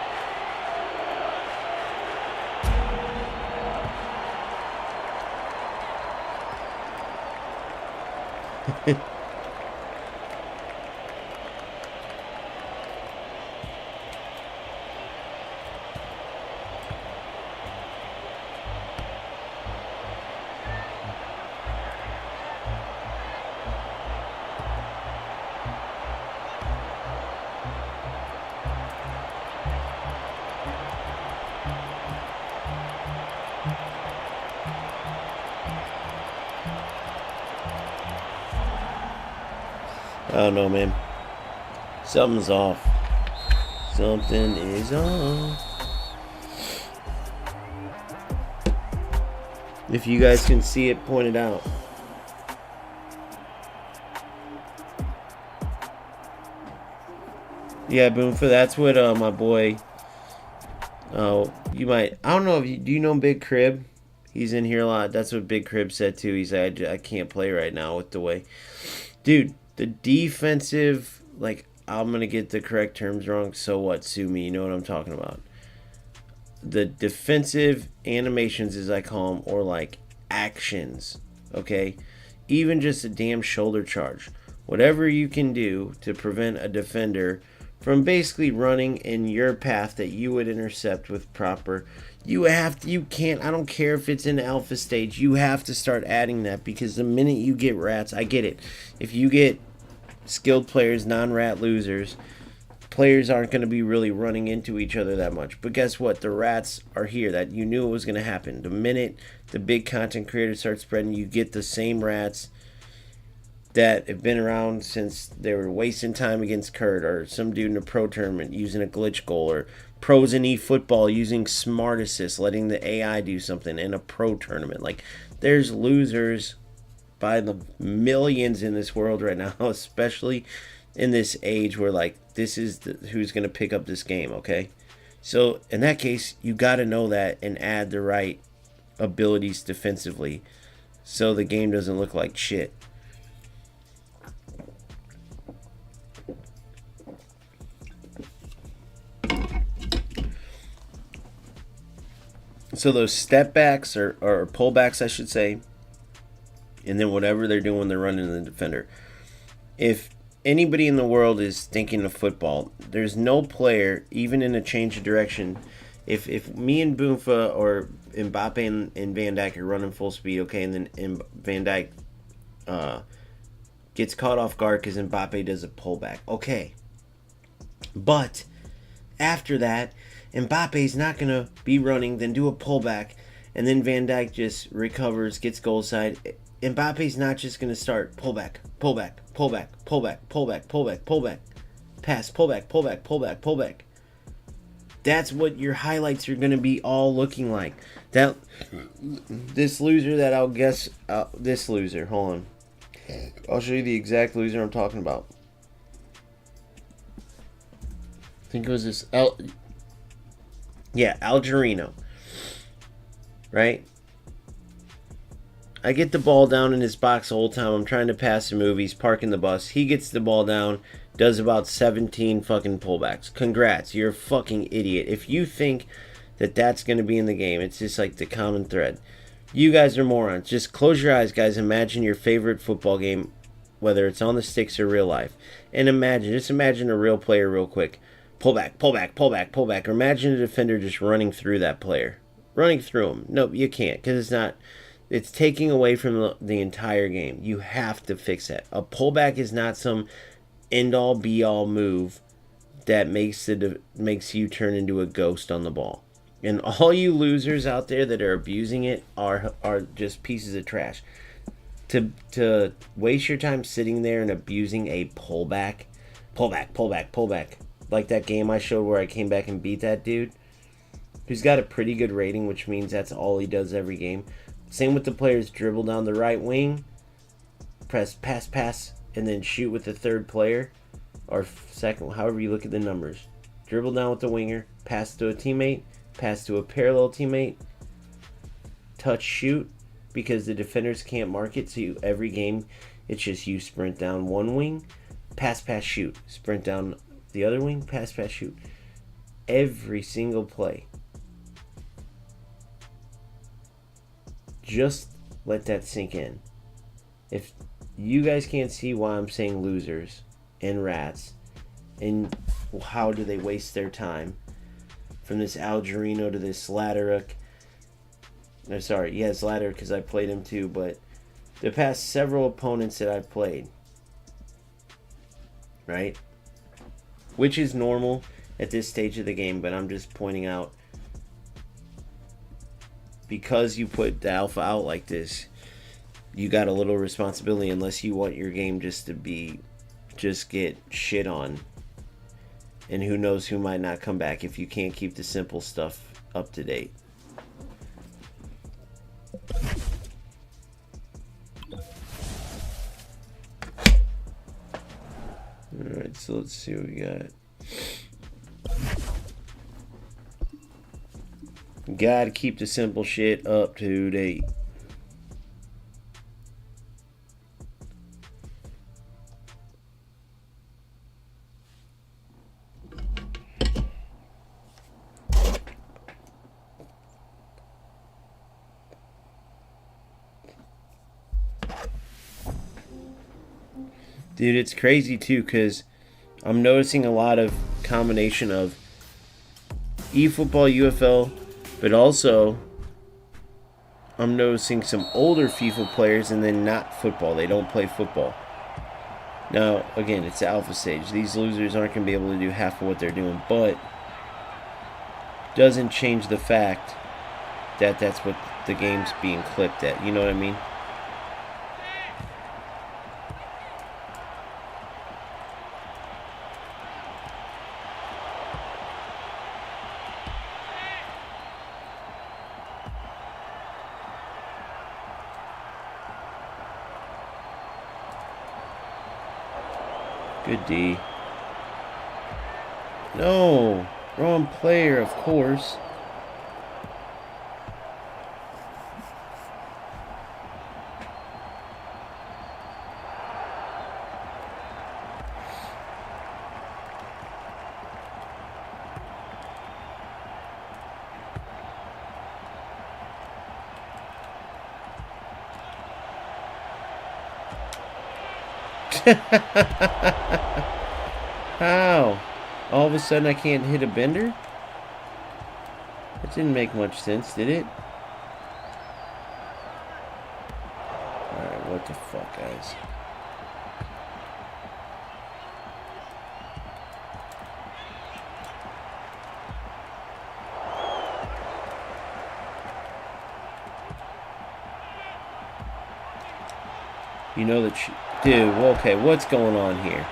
I don't know, man. Something's off. Something is off. If you guys can see it, point it out. Yeah, Boomfa, that's what my boy. You might. I don't know if you do. You know Big Crib? He's in here a lot. That's what Big Crib said too. He's like, I can't play right now with the way, dude. The defensive, like, I'm going to get the correct terms wrong. So what? Sue me. You know what I'm talking about. The defensive animations, as I call them, or like actions, okay? Even just a damn shoulder charge. Whatever you can do to prevent a defender from basically running in your path that you would intercept with proper. You can't, I don't care if it's in alpha stage, you have to start adding that, because the minute you get rats, I get it. If you get skilled players, non-rat losers, players aren't going to be really running into each other that much. But guess what? The rats are here. That you knew it was going to happen. The minute the big content creators start spreading, you get the same rats that have been around since they were wasting time against Kurt, or some dude in a pro tournament using a glitch goal, or pros in eFootball using smart assist, letting the AI do something in a pro tournament. Like, there's losers by the millions in this world right now, especially in this age where, like, this is who's going to pick up this game, okay? So in that case, you got to know that and add the right abilities defensively so the game doesn't look like shit. So those step backs or pullbacks, I should say, and then whatever they're doing, they're running the defender. If anybody in the world is thinking of football, there's no player, even in a change of direction. If me and Boomfa or Mbappe and Van Dijk are running full speed, okay, and then Van Dijk gets caught off guard because Mbappe does a pullback, okay. But after that, Mbappe's not going to be running, then do a pullback, and then Van Dijk just recovers, gets goal side. Mbappe's not just going to start pullback, pullback, pullback, pullback, pullback, pullback, pullback, pass, pullback, pullback, pullback, pullback. That's what your highlights are going to be all looking like. That this loser that I'll guess, this loser, hold on. I'll show you the exact loser I'm talking about. I think it was this Algerino. Right? I get the ball down in his box the whole time. I'm trying to pass him move. He's parking the bus. He gets the ball down, does about 17 fucking pullbacks. Congrats. You're a fucking idiot. If you think that that's going to be in the game, it's just like the common thread. You guys are morons. Just close your eyes, guys. Imagine your favorite football game, whether it's on the sticks or real life. And just imagine a real player real quick. Pullback, pullback, pullback, pullback. Or imagine a defender just running through that player. Running through him. No, you can't, because it's taking away from the entire game. You have to fix that. A pullback is not some end-all, be-all move that makes you turn into a ghost on the ball. And all you losers out there that are abusing it are just pieces of trash. To waste your time sitting there and abusing a pullback, pullback, pullback, pullback, like that game I showed where I came back and beat that dude. who's got a pretty good rating, which means that's all he does every game. Same with the players, dribble down the right wing, press pass, and then shoot with the third player, or second, however you look at the numbers. Dribble down with the winger, pass to a teammate, pass to a parallel teammate, touch, shoot, because the defenders can't mark it, so every game it's just you sprint down one wing, pass, shoot, sprint down the other wing, pass, shoot. Every single play. Just let that sink in. If you guys can't see why I'm saying losers and rats, and how do they waste their time, from this Algerino to this Slatterik. No, sorry, yeah, Slatterik because I played him too, but the past several opponents that I've played, right? Which is normal at this stage of the game, but I'm just pointing out, because you put the alpha out like this, you got a little responsibility, unless you want your game just to be, just get shit on. And who knows who might not come back if you can't keep the simple stuff up to date. Alright, so let's see what we got. Gotta keep the simple shit up to date. Dude, it's crazy too, because I'm noticing a lot of combination of eFootball, UFL, but also I'm noticing some older FIFA players and then not football. They don't play football. Now, again, it's the alpha stage. These losers aren't going to be able to do half of what they're doing, but doesn't change the fact that that's what the game's being clipped at. You know what I mean? Good D. No. Wrong player, of course. How? All of a sudden I can't hit a bender? That didn't make much sense, did it? Alright, what the fuck, guys? You know that... Dude, okay, what's going on here?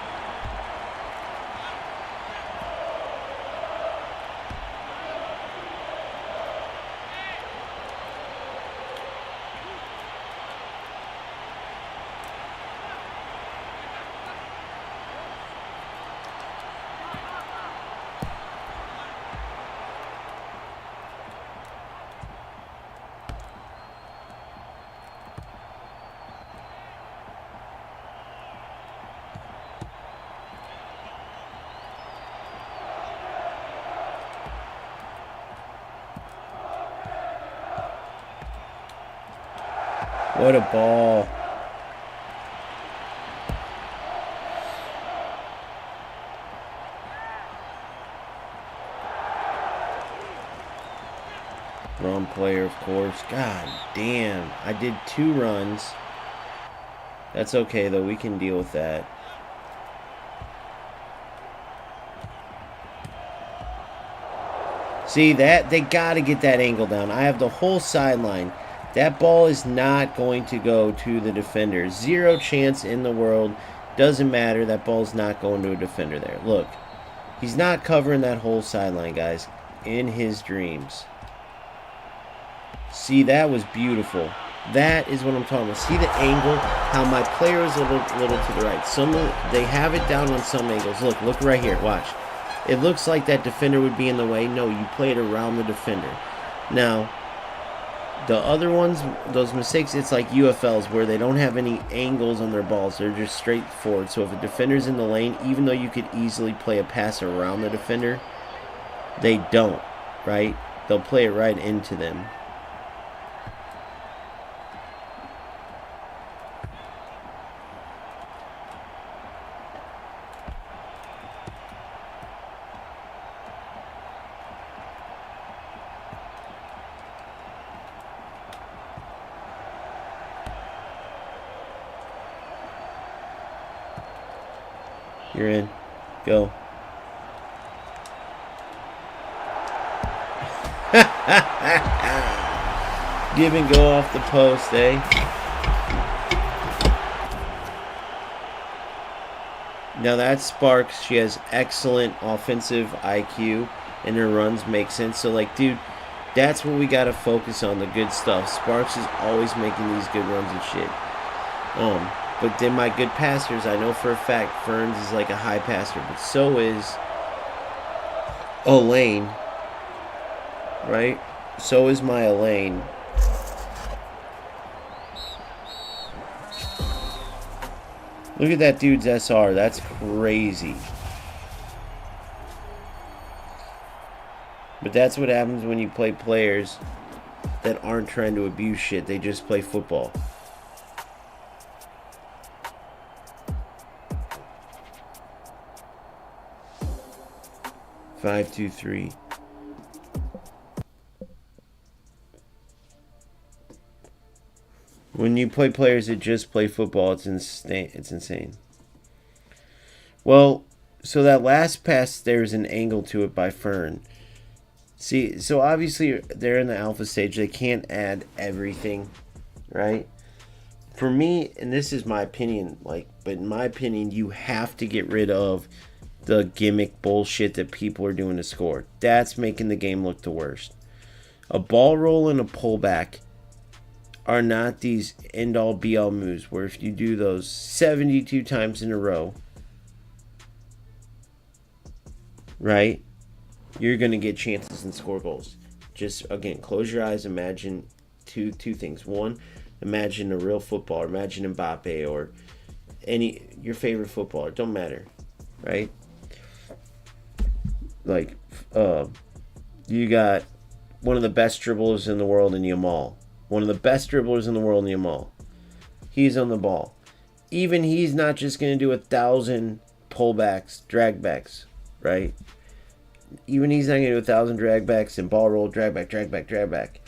What a ball. Wrong player, of course. God damn. I did 2 runs. That's okay, though. We can deal with that. See, that they got to get that angle down. I have the whole sideline. That ball is not going to go to the defender. 0 chance in the world. Doesn't matter. That ball's not going to a defender there. Look. He's not covering that whole sideline, guys. in his dreams. See, that was beautiful. That is what I'm talking about. See the angle? How my player is a little to the right. They have it down on some angles. Look right here. Watch. It looks like that defender would be in the way. No, you play it around the defender. Now, the other ones, those mistakes, it's like UFLs where they don't have any angles on their balls. They're just straight forward. So if a defender's in the lane, even though you could easily play a pass around the defender, they don't, right? They'll play it right into them. You're in. Go. Give and go off the post, eh? Now that's Sparks. She has excellent offensive IQ, and her runs make sense. So, like, dude, that's what we got to focus on, the good stuff. Sparks is always making these good runs and shit. But then my good passers, I know for a fact Ferns is like a high passer, but so is Elaine, right? So is my Elaine. Look at that dude's SR. That's crazy. But that's what happens when you play players that aren't trying to abuse shit. They just play football. Five, 2, 3. When you play players that just play football, it's insane. It's insane. Well, so that last pass, there's an angle to it by Fern. See, so obviously they're in the alpha stage. They can't add everything, right? For me, and this is my opinion, but in my opinion, you have to get rid of the gimmick bullshit that people are doing to score. That's making the game look the worst. A ball roll and a pullback are not these end-all be-all moves where if you do those 72 times in a row, right, you're going to get chances and score goals. Just, again, close your eyes. Imagine two things. One, imagine a real footballer. Imagine Mbappe or your favorite footballer. Don't matter, right? Like, you got one of the best dribblers in the world in Yamal. One of the best dribblers in the world in Yamal. He's on the ball. Even he's not just going to do 1,000 pullbacks, dragbacks, right? Even he's not going to do 1,000 dragbacks and ball roll, drag back.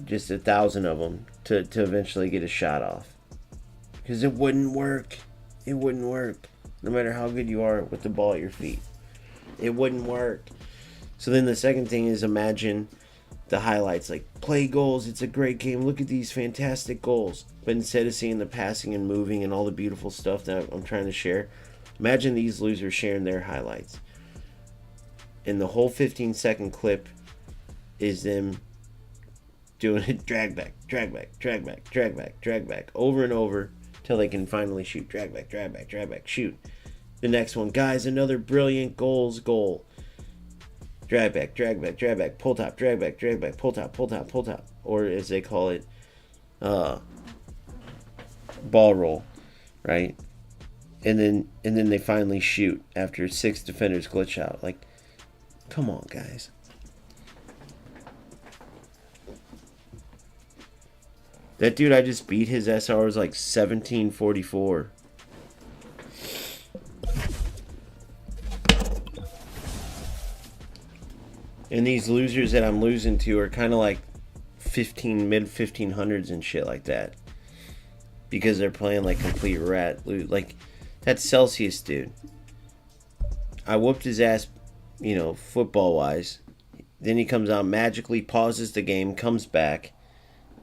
Just 1,000 of them to eventually get a shot off. Because it wouldn't work. It wouldn't work. No matter how good you are with the ball at your feet. It wouldn't work. So then the second thing is imagine the highlights. Like, play goals. It's a great game. Look at these fantastic goals. But instead of seeing the passing and moving and all the beautiful stuff that I'm trying to share, imagine these losers sharing their highlights. And the whole 15-second clip is them doing it drag back, over and over till they can finally shoot. Drag back, shoot. The next one, guys, another brilliant goal. Drag back, pull top, drag back, pull top. Or as they call it, ball roll, right? And then they finally shoot after 6 defenders glitch out. Like, come on, guys. That dude I just beat, his SR was like 1744. And these losers that I'm losing to are kind of like mid 1500s and shit like that. Because they're playing like complete rat. Like, that Celsius dude. I whooped his ass, football-wise. Then he comes out, magically pauses the game, comes back,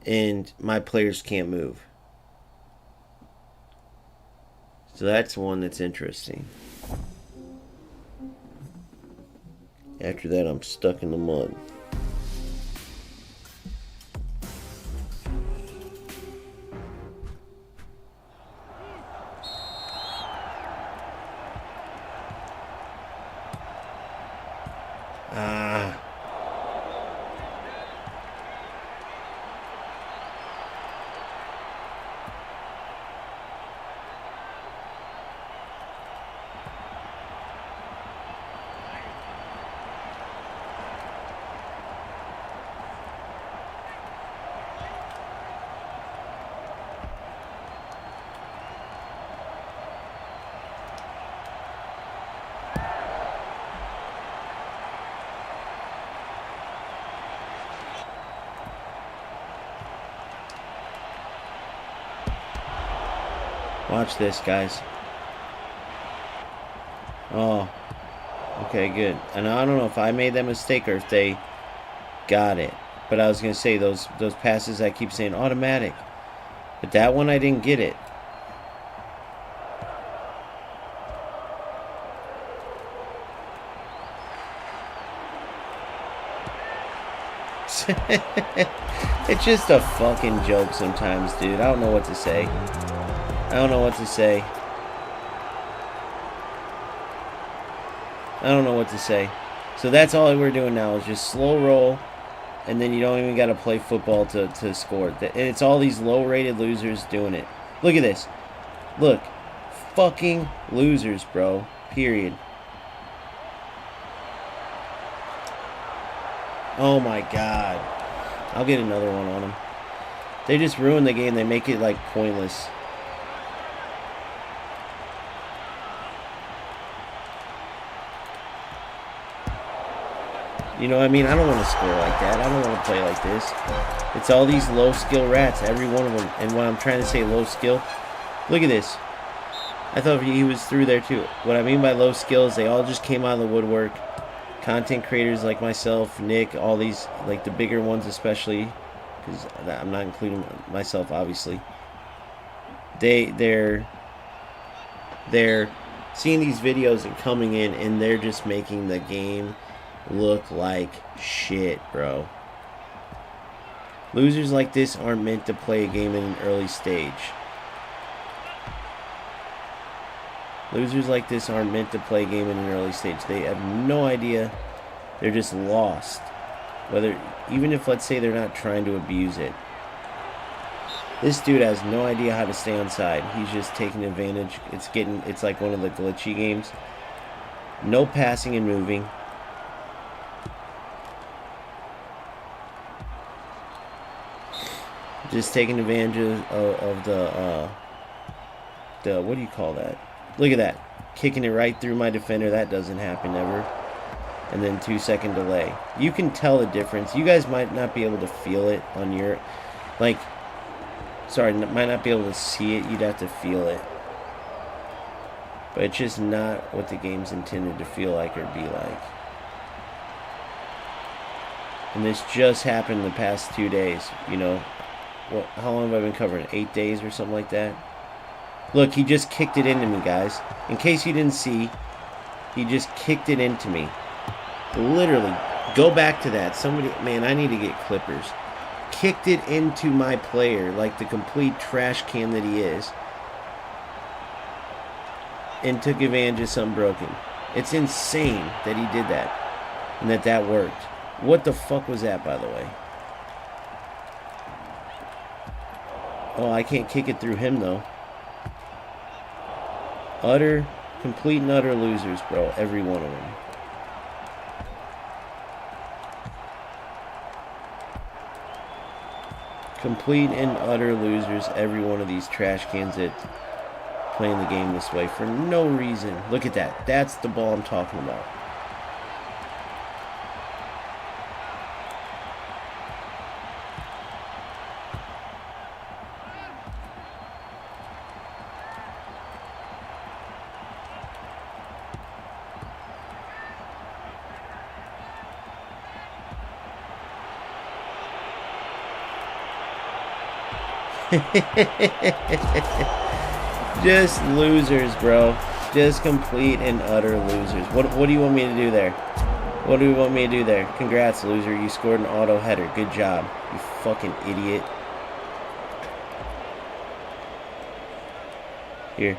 and my players can't move. So that's one that's interesting. After that, I'm stuck in the mud. Ah. Watch this, guys. Oh. Okay, good. And I don't know if I made that mistake or if they got it. But I was going to say, those passes I keep saying automatic. But that one I didn't get it. It's just a fucking joke sometimes, dude. I don't know what to say. I don't know what to say. I don't know what to say. So that's all we're doing now is just slow roll, and then you don't even got to play football to score. And it's all these low-rated losers doing it. Look at this. Look. Fucking losers, bro. Period. Oh my god. I'll get another one on them. They just ruin the game. They make it, like, pointless. You know what I mean? I don't want to score like that. I don't want to play like this. It's all these low skill rats, every one of them. And when I'm trying to say low skill, look at this. I thought he was through there too. What I mean by low skill is they all just came out of the woodwork. Content creators like myself, Nick, all these, like the bigger ones especially, because I'm not including myself obviously. They're seeing these videos and coming in, and they're just making the game look like shit, bro. Losers like this aren't meant to play a game in an early stage. Losers like this aren't meant to play a game in an early stage. They have no idea. They're just lost. Even if, let's say, they're not trying to abuse it. This dude has no idea how to stay on side. He's just taking advantage. It's like one of the glitchy games. No passing and moving. Just taking advantage of the what do you call that? Look at that. Kicking it right through my defender. That doesn't happen ever. And then 2-second delay. You can tell the difference. You guys might not be able to feel it on your... Like... Sorry, might not be able to see it. You'd have to feel it. But it's just not what the game's intended to feel like or be like. And this just happened the past 2 days. You know... How long have I been covering? 8 days or something like that? Look, he just kicked it into me, guys. In case you didn't see, he just kicked it into me. Literally. Go back to that. Somebody, man, I need to get clippers. Kicked it into my player like the complete trash can that he is. And took advantage of something broken. It's insane that he did that. And that worked. What the fuck was that, by the way? Oh, I can't kick it through him, though. Complete and utter losers, bro. Every one of them. Complete and utter losers. Every one of these trash cans that playing the game this way for no reason. Look at that. That's the ball I'm talking about. Just losers, bro. Just complete and utter losers. What do you want me to do there? What do you want me to do there? Congrats, loser. You scored an auto header. Good job. You fucking idiot. Here.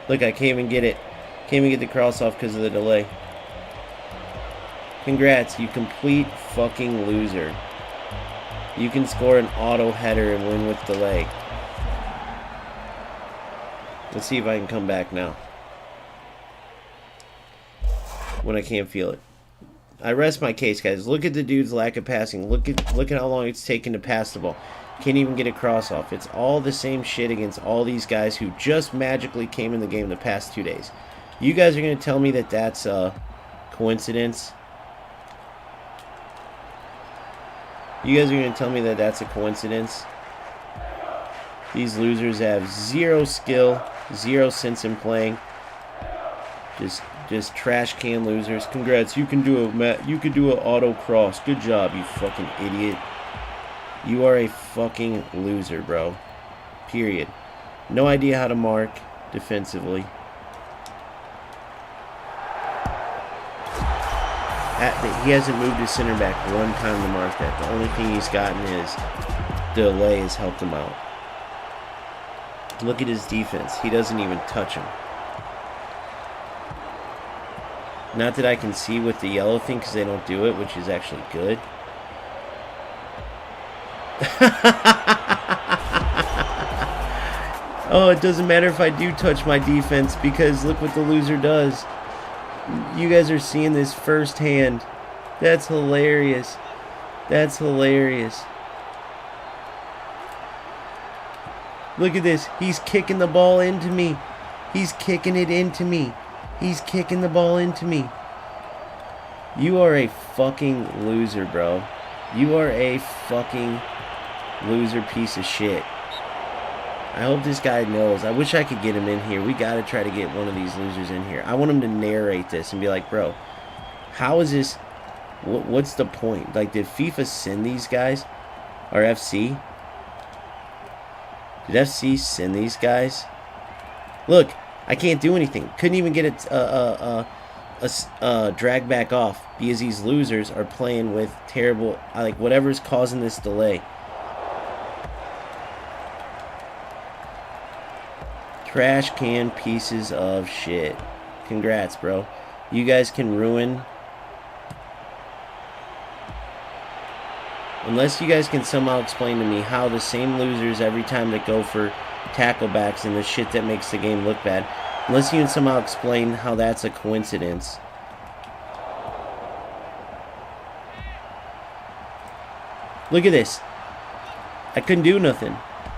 Look, I can't even get it. Can't even get the cross off because of the delay. Congrats, you complete fucking loser. You can score an auto header and win with delay. Let's see if I can come back now. When I can't feel it. I rest my case, guys. Look at the dude's lack of passing. Look at how long it's taken to pass the ball. Can't even get a cross off. It's all the same shit against all these guys who just magically came in the game the past 2 days. You guys are going to tell me that that's a coincidence? You guys are going to tell me that that's a coincidence? These losers have zero skill, zero sense in playing. Just trash can losers. Congrats, you can do a auto cross. Good job, you fucking idiot. You are a fucking loser, bro. Period. No idea how to mark defensively. He hasn't moved his center back one time to mark that. The only thing he's gotten is delay has helped him out. Look at his defense. He doesn't even touch him. Not that I can see with the yellow thing because they don't do it, which is actually good. Oh, it doesn't matter if I do touch my defense because look what the loser does. You guys are seeing this firsthand. That's hilarious. That's hilarious. Look at this. He's kicking the ball into me. He's kicking it into me. He's kicking the ball into me. You are a fucking loser, bro. You are a fucking loser piece of shit. I hope this guy knows. I wish I could get him in here. We gotta try to get one of these losers in here. I want him to narrate this and be like, bro, how is this? What's the point? Like, did FIFA send these guys? Or FC? Did FC send these guys? Look, I can't do anything. Couldn't even get it drag back off because these losers are playing with terrible, like, whatever's causing this delay. Trash can pieces of shit. Congrats, bro. You guys can ruin. Unless you guys can somehow explain to me how the same losers every time that go for tacklebacks and the shit that makes the game look bad. Unless you can somehow explain how that's a coincidence. Look at this. I couldn't do nothing.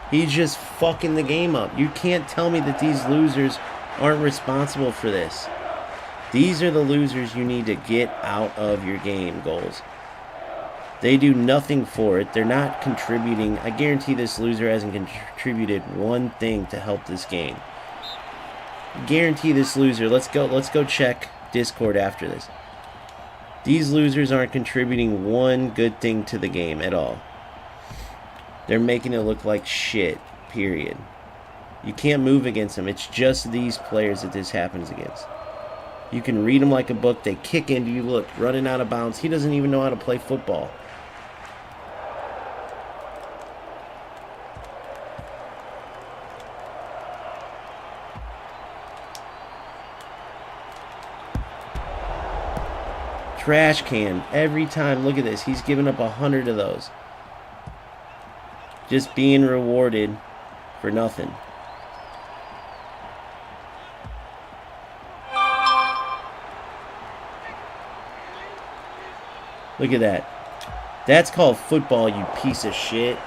He's just fucking the game up. You can't tell me that these losers aren't responsible for this. These are the losers you need to get out of your game, goals. They do nothing for it. They're not contributing. I guarantee this loser hasn't contributed one thing to help this game. Guarantee this loser. Let's go check Discord after this. These losers aren't contributing one good thing to the game at all. They're making it look like shit, period. You can't move against them. It's just these players that this happens against. You can read them like a book. They kick into you. Look, running out of bounds. He doesn't even know how to play football. Trash can. Every time. Look at this. He's given up 100 of those. Just being rewarded for nothing. Look at that. That's called football, you piece of shit.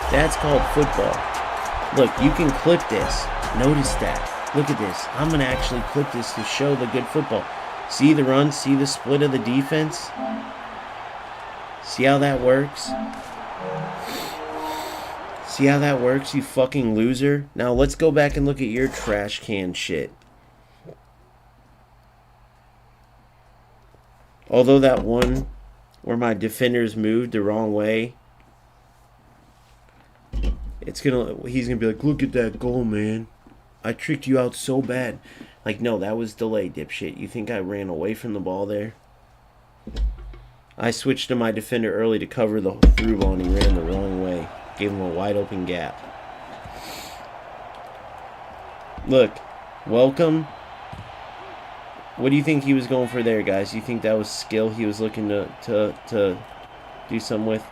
That's called football. Look, you can clip this. Notice that. Look at this. I'm going to actually clip this to show the good football. See the run? See the split of the defense? See how that works? See how that works, you fucking loser? Now let's go back and look at your trash can shit. Although that one where my defenders moved the wrong way, he's gonna be like, look at that goal, man. I tricked you out so bad. Like, no, that was delay, dipshit. You think I ran away from the ball there? I switched to my defender early to cover the through ball, and he ran the wrong way. Gave him a wide open gap. Look, welcome. What do you think he was going for there, guys? You think that was skill he was looking to do something with?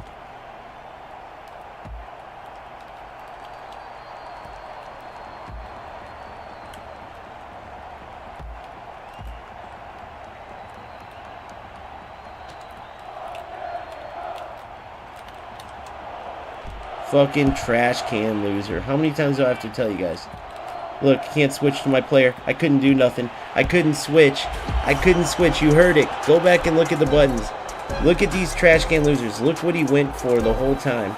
Fucking trash can loser. How many times do I have to tell you guys? Look, can't switch to my player. I couldn't do nothing. I couldn't switch. You heard it. Go back and look at the buttons. Look at these trash can losers. Look what he went for the whole time.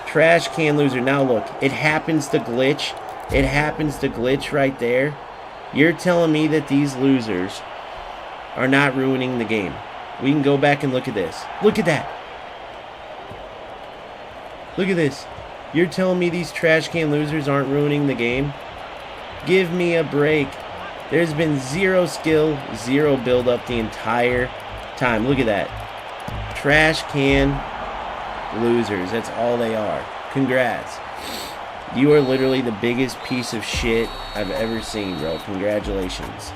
Trash can loser. Now look. It happens to glitch. It happens to glitch right there. You're telling me that these losers are not ruining the game. We can go back and look at this. Look at that. Look at this. You're telling me these trash can losers aren't ruining the game? Give me a break. There's been zero skill, zero build up the entire time. Look at that. Trash can losers. That's all they are. Congrats. You are literally the biggest piece of shit I've ever seen, bro. Congratulations.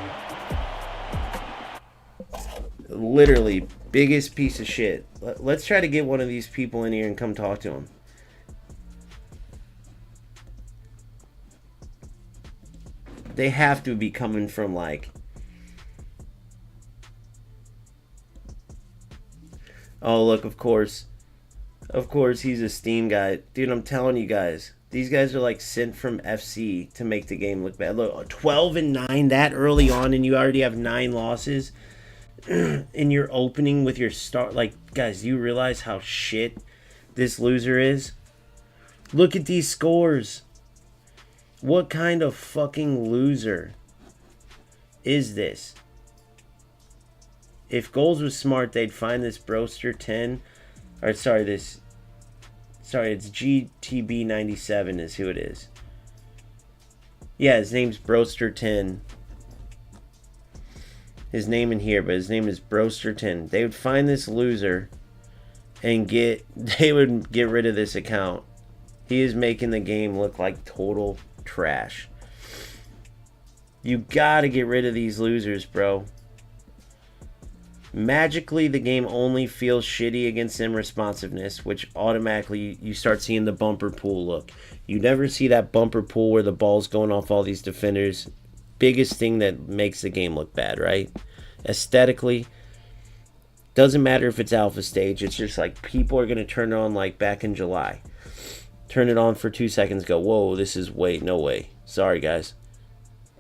Literally, biggest piece of shit. Let's try to get one of these people in here and come talk to him. They have to be coming from, like... Oh, look, of course. Of course, he's a Steam guy. Dude, I'm telling you guys. These guys are, like, sent from FC to make the game look bad. Look, 12-9 that early on, and you already have 9 losses. And you're opening with your start. Like, guys, do you realize how shit this loser is? Look at these scores. What kind of fucking loser is this? If Goals was smart, they'd find this Broster 10. Or, sorry, this... Sorry, it's GTB97 is who it is. Yeah, his name's Broster 10. His name in here, but his name is Broster 10. They would find this loser and they would get rid of this account. He is making the game look like total trash. You gotta get rid of these losers, bro. Magically, the game only feels shitty against unresponsiveness, which automatically you start seeing the bumper pool look. You never see that bumper pool where the ball's going off all these defenders. Biggest thing that makes the game look bad, right? Aesthetically, doesn't matter if it's alpha stage. It's just like people are going to turn it on like back in July. Turn it on for 2 seconds, go, whoa, this is no way. Sorry, guys.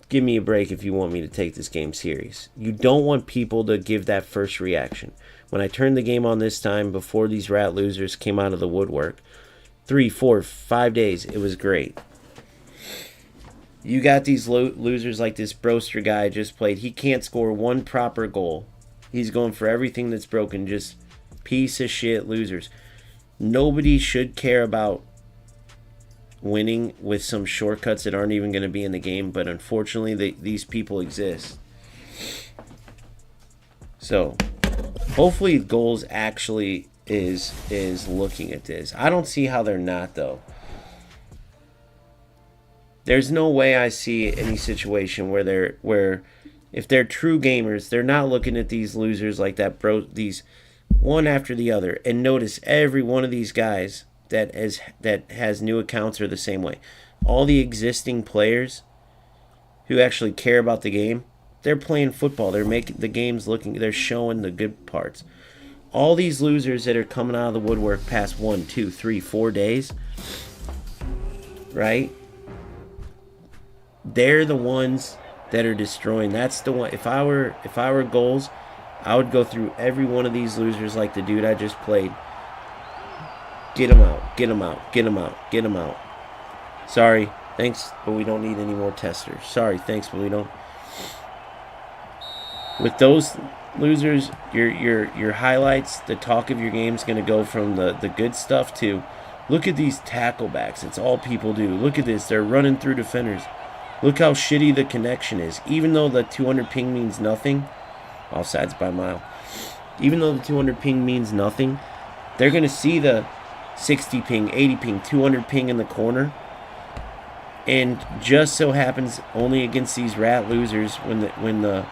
Give me a break if you want me to take this game serious. You don't want people to give that first reaction. When I turned the game on this time, before these rat losers came out of the woodwork, 3, 4, 5 days, it was great. You got these losers like this Broster guy I just played. He can't score one proper goal. He's going for everything that's broken. Just piece of shit losers. Nobody should care about winning with some shortcuts that aren't even going to be in the game, but unfortunately these people exist. So hopefully Goals actually is looking at this. I don't see how they're not, though. There's no way I see any situation where if they're true gamers, they're not looking at these losers like that, bro. These one after the other, and notice every one of these guys that has new accounts are the same way. All the existing players who actually care about the game, they're playing football. They're making the games looking. They're showing the good parts. All these losers that are coming out of the woodwork past 1, 2, 3, 4 days, right? They're the ones that are destroying. That's the one. If I were Goals, I would go through every one of these losers like the dude I just played. Get him out. Get him out. Get him out. Get him out. Sorry. Thanks, but we don't need any more testers. Sorry. Thanks, but we don't. With those losers, your highlights, the talk of your game is going to go from the good stuff to, look at these tackle backs. It's all people do. Look at this. They're running through defenders. Look how shitty the connection is. Even though the 200 ping means nothing, offsides by a mile. Even though the 200 ping means nothing, they're going to see the 60 ping, 80 ping, 200 ping in the corner. And just so happens only against these rat losers when the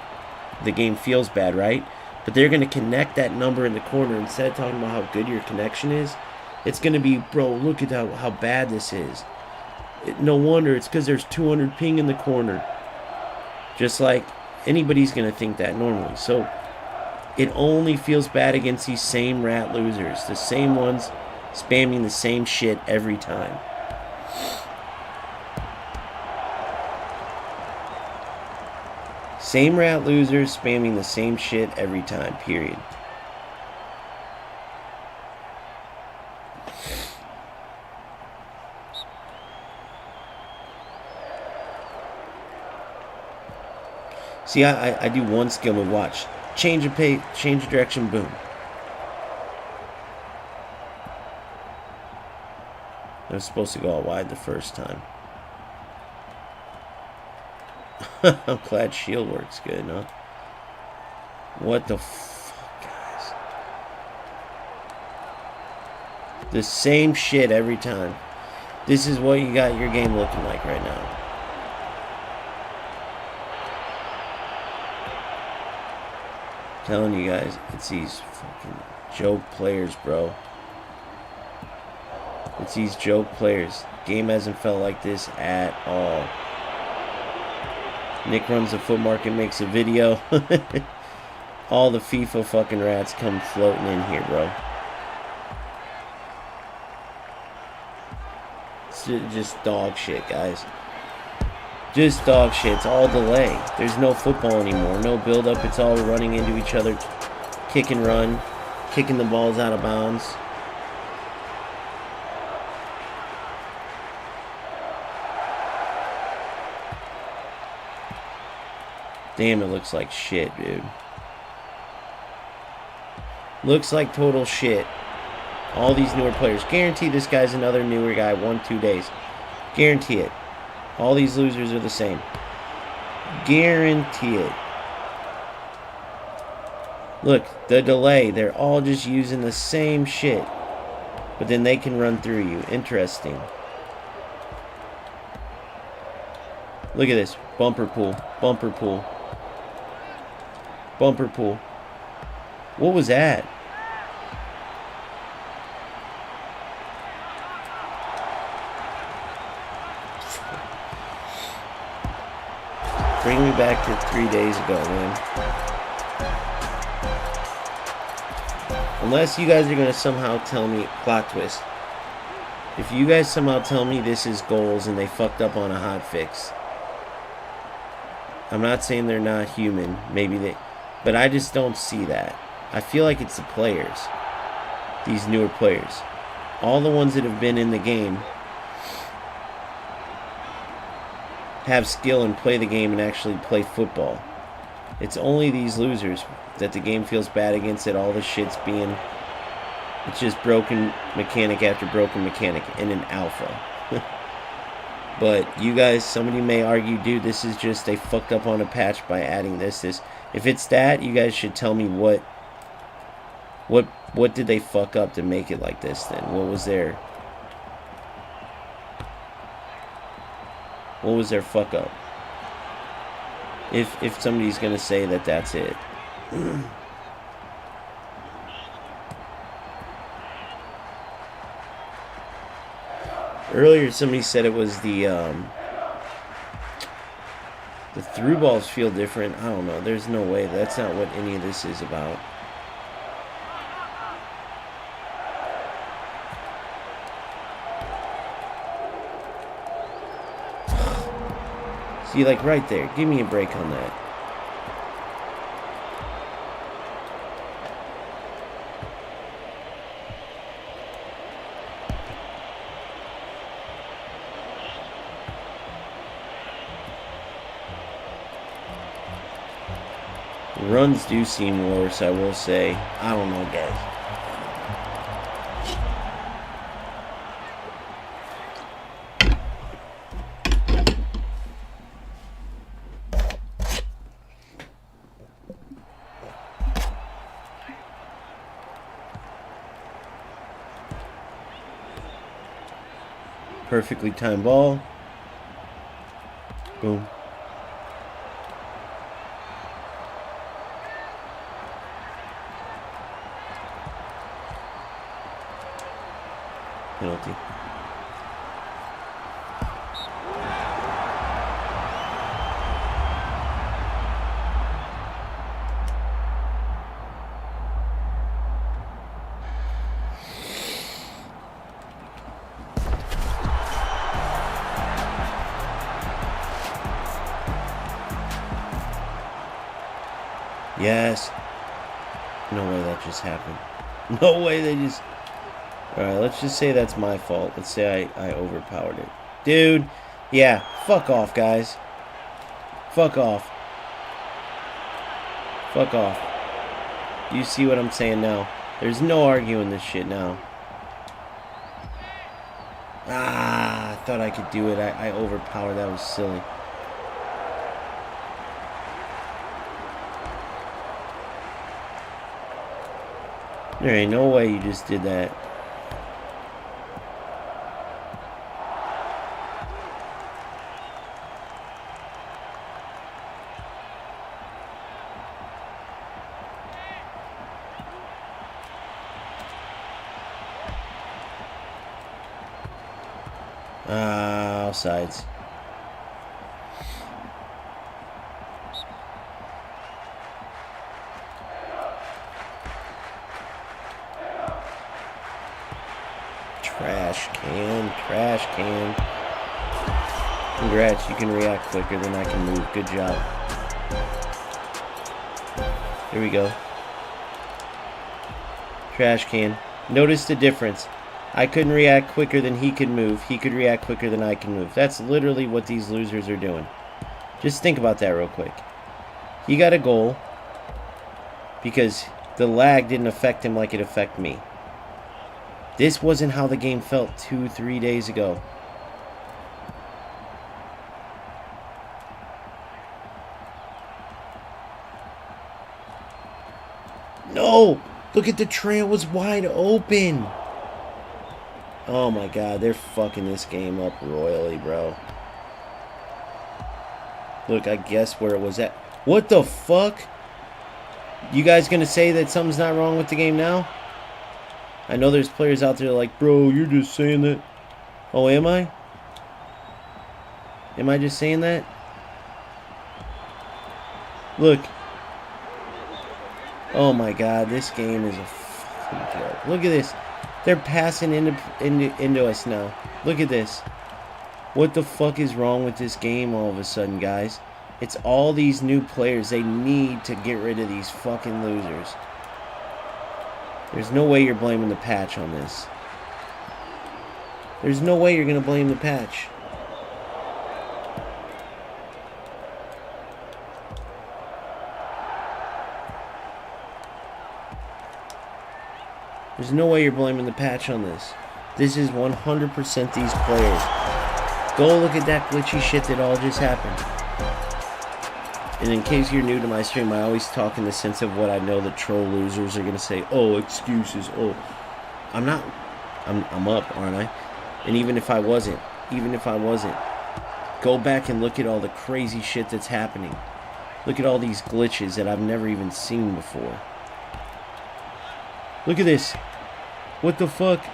game feels bad, right? But they're going to connect that number in the corner. Instead of talking about how good your connection is, it's going to be, bro, look at how bad this is. No wonder, it's because there's 200 ping in the corner. Just like anybody's going to think that normally. So it only feels bad against these same rat losers. The same ones spamming the same shit every time. Same rat losers spamming the same shit every time, period. See, I do one skill move, watch. Change of pace, change of direction, boom. I was supposed to go out wide the first time. I'm glad shield works good, huh? What the fuck, guys? The same shit every time. This is what you got your game looking like right now. Telling you guys, it's these fucking joke players, bro. It's these joke players. Game hasn't felt like this at all. Nick runs the foot market, makes a video. All the FIFA fucking rats come floating in here, bro. It's just dog shit, guys. Just dog shit. It's all delay. There's no football anymore. No build up. It's all running into each other. Kick and run. Kicking the balls out of bounds. Damn, it looks like shit, dude. Looks like total shit. All these newer players. Guarantee this guy's another newer guy. 1-2 days. Guarantee it. All these losers are the same. Guarantee it. Look, the delay. They're all just using the same shit. But then they can run through you. Interesting. Look at this. Bumper pool. Bumper pool. Bumper pool. What was that? Bring me back to 3 days ago, man. Unless you guys are going to somehow tell me, plot twist. If you guys somehow tell me this is goals and they fucked up on a hot fix. I'm not saying they're not human. Maybe they... But I just don't see that. I feel like it's the players. These newer players. All the ones that have been in the game have skill and play the game and actually play football. It's only these losers that the game feels bad against, that all the shit's being... It's just broken mechanic after broken mechanic in an alpha. But you guys, somebody may argue, dude, this is just, they fucked up on a patch by adding this. If it's that, you guys should tell me what did they fuck up to make it like this then? What was their fuck up? If somebody's gonna say that that's it. Earlier somebody said it was the through balls feel different. I don't know. There's no way. That's not what any of this is about. See, like right there. Give me a break on that. Runs do seem worse, I will say. I don't know, guys. Perfectly timed ball. Boom. Penalty. Yes. No way that just happened. No way they just... Alright, let's just say that's my fault. Let's say I overpowered it. Dude, yeah, fuck off, guys. Fuck off. Fuck off. You see what I'm saying now? There's no arguing this shit now. Ah, I thought I could do it. I overpowered. That was silly. There ain't no way you just did that. Offsides. Trash can, trash can. Congrats, you can react quicker than I can move. Good job. Here we go. Trash can. Notice the difference. I couldn't react quicker than he could move. He could react quicker than I can move. That's literally what these losers are doing. Just think about that real quick. He got a goal because the lag didn't affect him like it affected me. This wasn't how the game felt 2-3 days ago. No! Look at the trail was wide open. Oh my god, they're fucking this game up royally, bro. Look, I guess where it was at. What the fuck? You guys gonna say that something's not wrong with the game now? I know there's players out there like, bro, you're just saying that. Oh, am I? Am I just saying that? Look. Oh my god, this game is a fucking joke. Look at this. They're passing into us now. Look at this. What the fuck is wrong with this game all of a sudden, guys? It's all these new players. They need to get rid of these fucking losers. There's no way you're blaming the patch on this. There's no way you're going to blame the patch. There's no way you're blaming the patch on this. This is 100% these players. Go look at that glitchy shit that all just happened. And in case you're new to my stream, I always talk in the sense of what I know the troll losers are going to say. Oh, excuses. Oh, I'm not. I'm up, aren't I? And even if I wasn't, go back and look at all the crazy shit that's happening. Look at all these glitches that I've never even seen before. Look at this. What the fuck?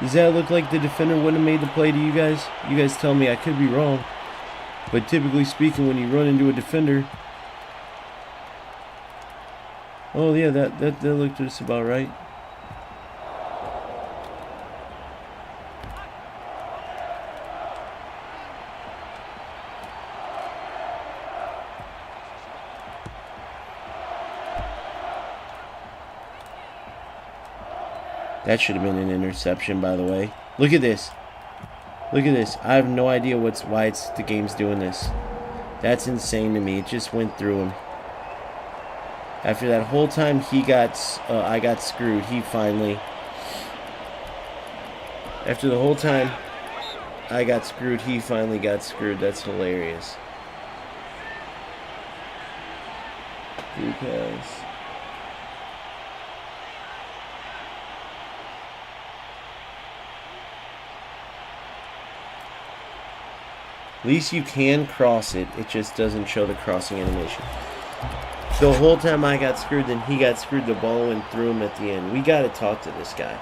Does that look like the defender wouldn't have made the play to you guys? You guys tell me, I could be wrong. But typically speaking, when you run into a defender... Oh yeah, that looked just about right. That should have been an interception, by the way. Look at this. Look at this. I have no idea why the game's doing this. That's insane to me. It just went through him. After that whole time I got screwed, he finally... After the whole time I got screwed, he finally got screwed. That's hilarious. Because... At least you can cross it. It just doesn't show the crossing animation. The whole time I got screwed, then he got screwed. The ball and threw him at the end. We got to talk to this guy.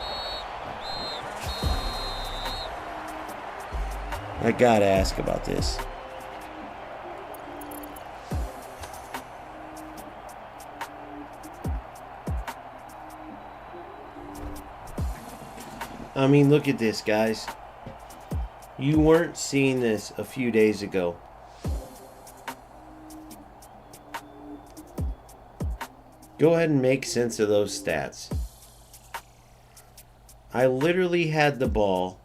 I got to ask about this. I mean, look at this, guys. You weren't seeing this a few days ago. Go ahead and make sense of those stats. I literally had the ball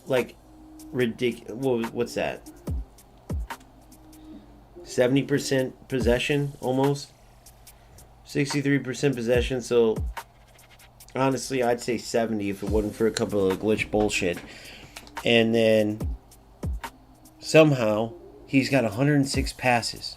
like ridiculous. What's that? 70% possession almost. 63% possession. So honestly, I'd say 70 if it wasn't for a couple of glitch bullshit. And then somehow he's got 106 passes.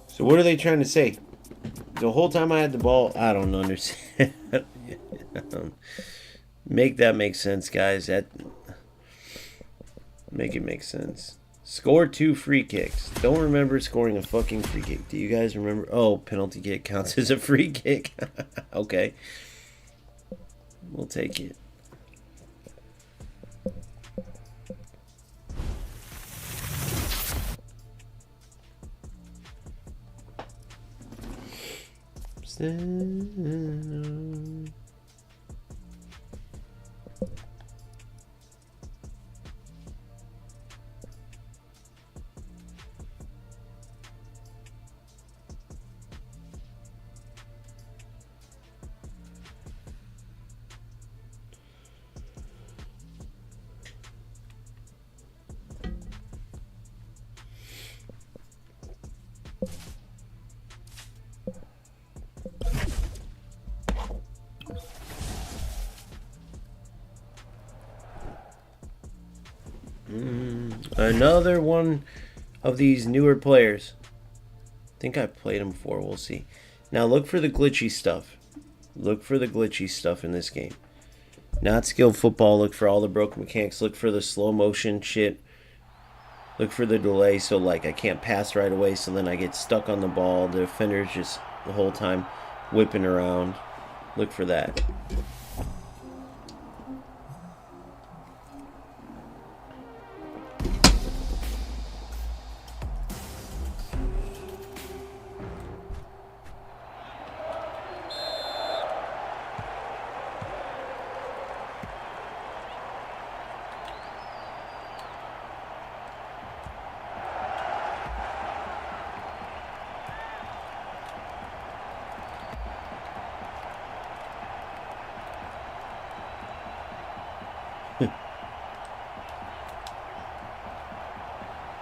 So what are they trying to say? The whole time I had the ball, I don't understand. Make that make sense, guys. Make it make sense. Score 2 free kicks. Don't remember scoring a fucking free kick. Do you guys remember? Oh, penalty kick counts as a free kick. Okay. We'll take it. Another one of these newer players. I think I've played him before. We'll see. Now look for the glitchy stuff. Look for the glitchy stuff in this game. Not skilled football. Look for all the broken mechanics. Look for the slow motion shit. Look for the delay. So like I can't pass right away. So then I get stuck on the ball. The defender's just the whole time whipping around. Look for that.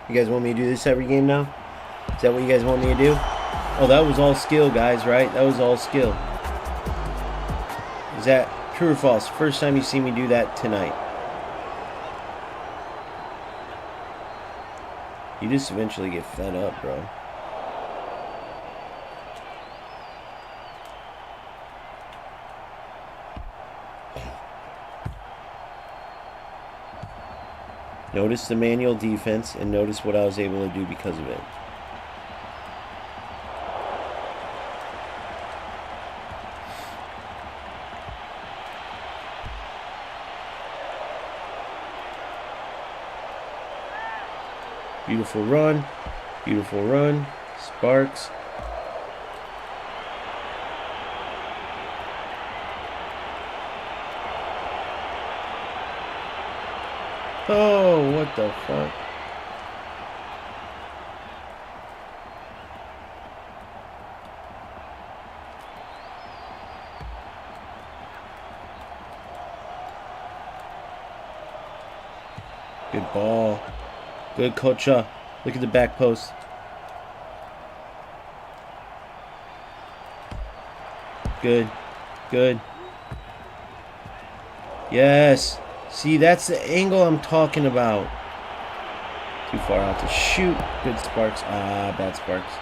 You guys want me to do this every game now? Is that what you guys want me to do? Oh, that was all skill, guys, right? That was all skill. Is that true or false? First time you see me do that tonight. You just eventually get fed up, bro. Notice the manual defense and notice what I was able to do because of it. Beautiful run. Beautiful run. Sparks. Oh, what the fuck? Good ball. Good Kocha. Look at the back post. Good. Good. Yes. See, that's the angle I'm talking about. Too far out to shoot. Good Sparks. Ah, bad Sparks.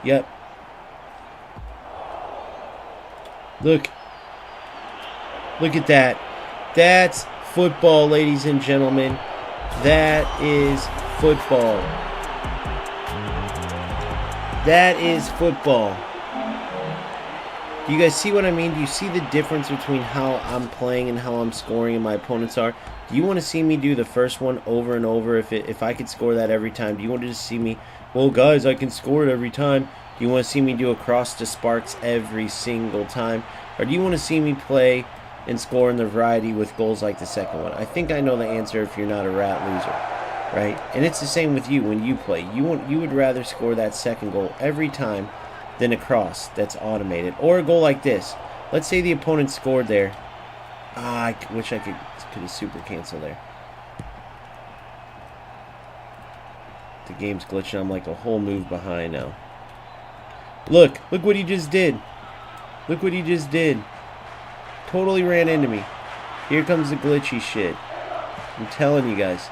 Yep. Look. Look at that. That's football, ladies and gentlemen. That is football. That is football. Do you guys see what I mean? Do you see the difference between how I'm playing and how I'm scoring and my opponents are? Do you want to see me do the first one over and over if I could score that every time? Do you want to just see me, well, guys, I can score it every time. Do you want to see me do a cross to Sparks every single time? Or do you want to see me play and score in the variety with goals like the second one? I think I know the answer if you're not a rat loser, right? And it's the same with you when you play. You would rather score that second goal every time than a cross that's automated. Or a goal like this. Let's say the opponent scored there. Ah, I wish I could have super canceled there. The game's glitching. I'm like a whole move behind now. Look what he just did. Look what he just did. Totally ran into me. Here comes the glitchy shit. I'm telling you guys.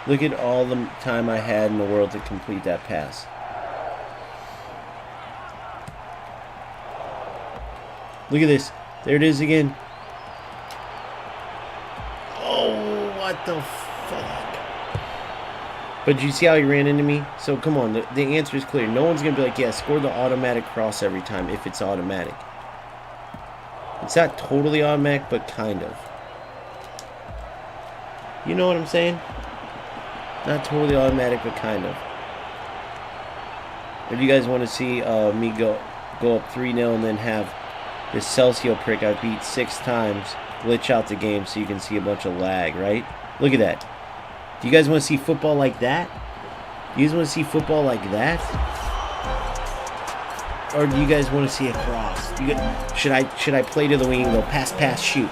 Look at all the time I had in the world to complete that pass. Look at this. There it is again. Oh, what the fuck? But you see how he ran into me? So come on, the answer is clear. No one's going to be like, yeah, score the automatic cross every time if it's automatic. It's not totally automatic, but kind of. You know what I'm saying? Not totally automatic, but kind of. If you guys want to see me go up 3-0 and then have this Celsius prick I beat 6 times glitch out the game so you can see a bunch of lag, right? Look at that. Do you guys want to see football like that? Do you guys want to see football like that? Or do you guys want to see a cross? Should I play to the wing and go pass, shoot?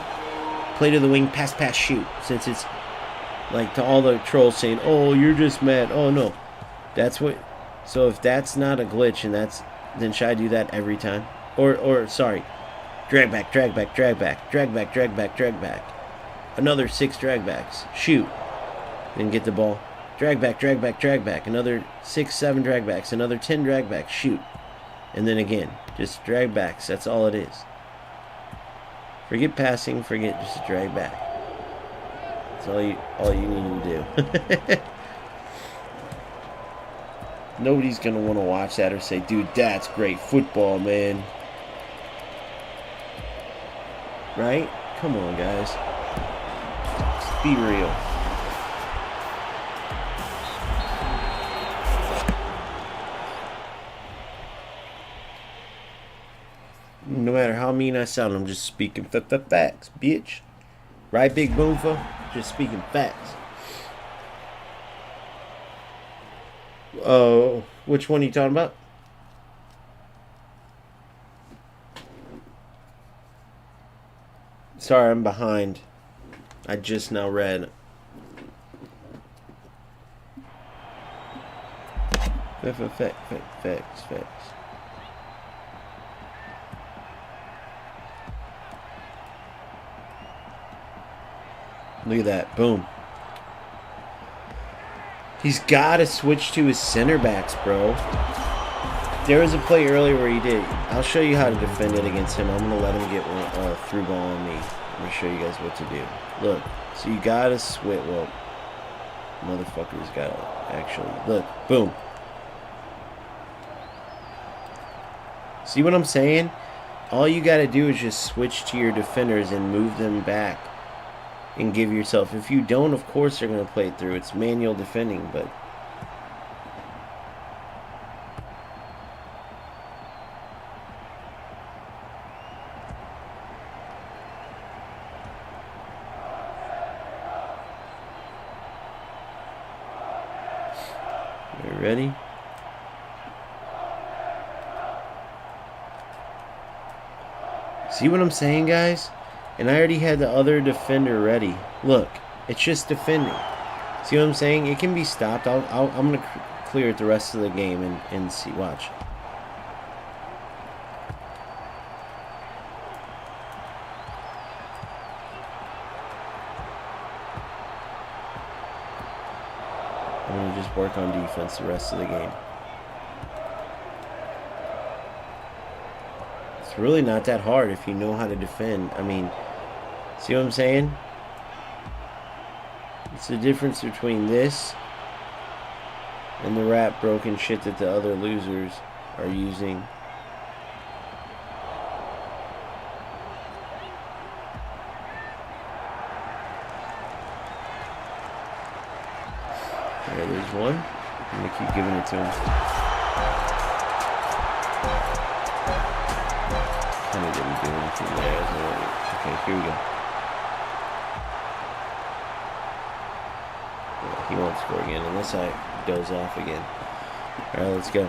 Play to the wing, pass, shoot. Since it's like to all the trolls saying, oh, you're just mad. Oh, no. That's what... So if that's not a glitch and then should I do that every time? Or sorry. Drag back. Another 6 drag backs. Shoot. Then get the ball. Drag back. Another 6, 7 drag backs. Another 10 drag backs. Shoot. And then again. Just drag backs. That's all it is. Forget passing. Forget just drag back. That's all you need to do. Nobody's going to want to watch that or say, dude, that's great football, man. Right? Come on, guys. Let's be real. No matter how mean I sound, I'm just speaking facts, bitch. Right, Big Boomfa? Just speaking facts. Oh, which one are you talking about? Sorry, I'm behind. I just now read. Facts. Look at that. Boom. He's got to switch to his center backs, bro. There was a play earlier where he did. I'll show you how to defend it against him. I'm going to let him get one through ball on me. I'm going to show you guys what to do. Look. So you got to switch. Well, motherfucker's got to actually. Look. Boom. See what I'm saying? All you got to do is just switch to your defenders and move them back. And give yourself. If you don't, of course they're going to play it through. It's manual defending, but... Are you ready? See what I'm saying, guys? And I already had the other defender ready. Look, it's just defending. See what I'm saying? It can be stopped. I'm going to clear it the rest of the game and see. Watch. I'm going to just work on defense the rest of the game. It's really not that hard if you know how to defend. I mean, see what I'm saying? It's the difference between this and the rap broken shit that the other losers are using. There, there's one. I'm gonna keep giving it to him. Kind of didn't do anything there. Okay, here we go. Yeah, he won't score again unless I doze off again. Alright, let's go.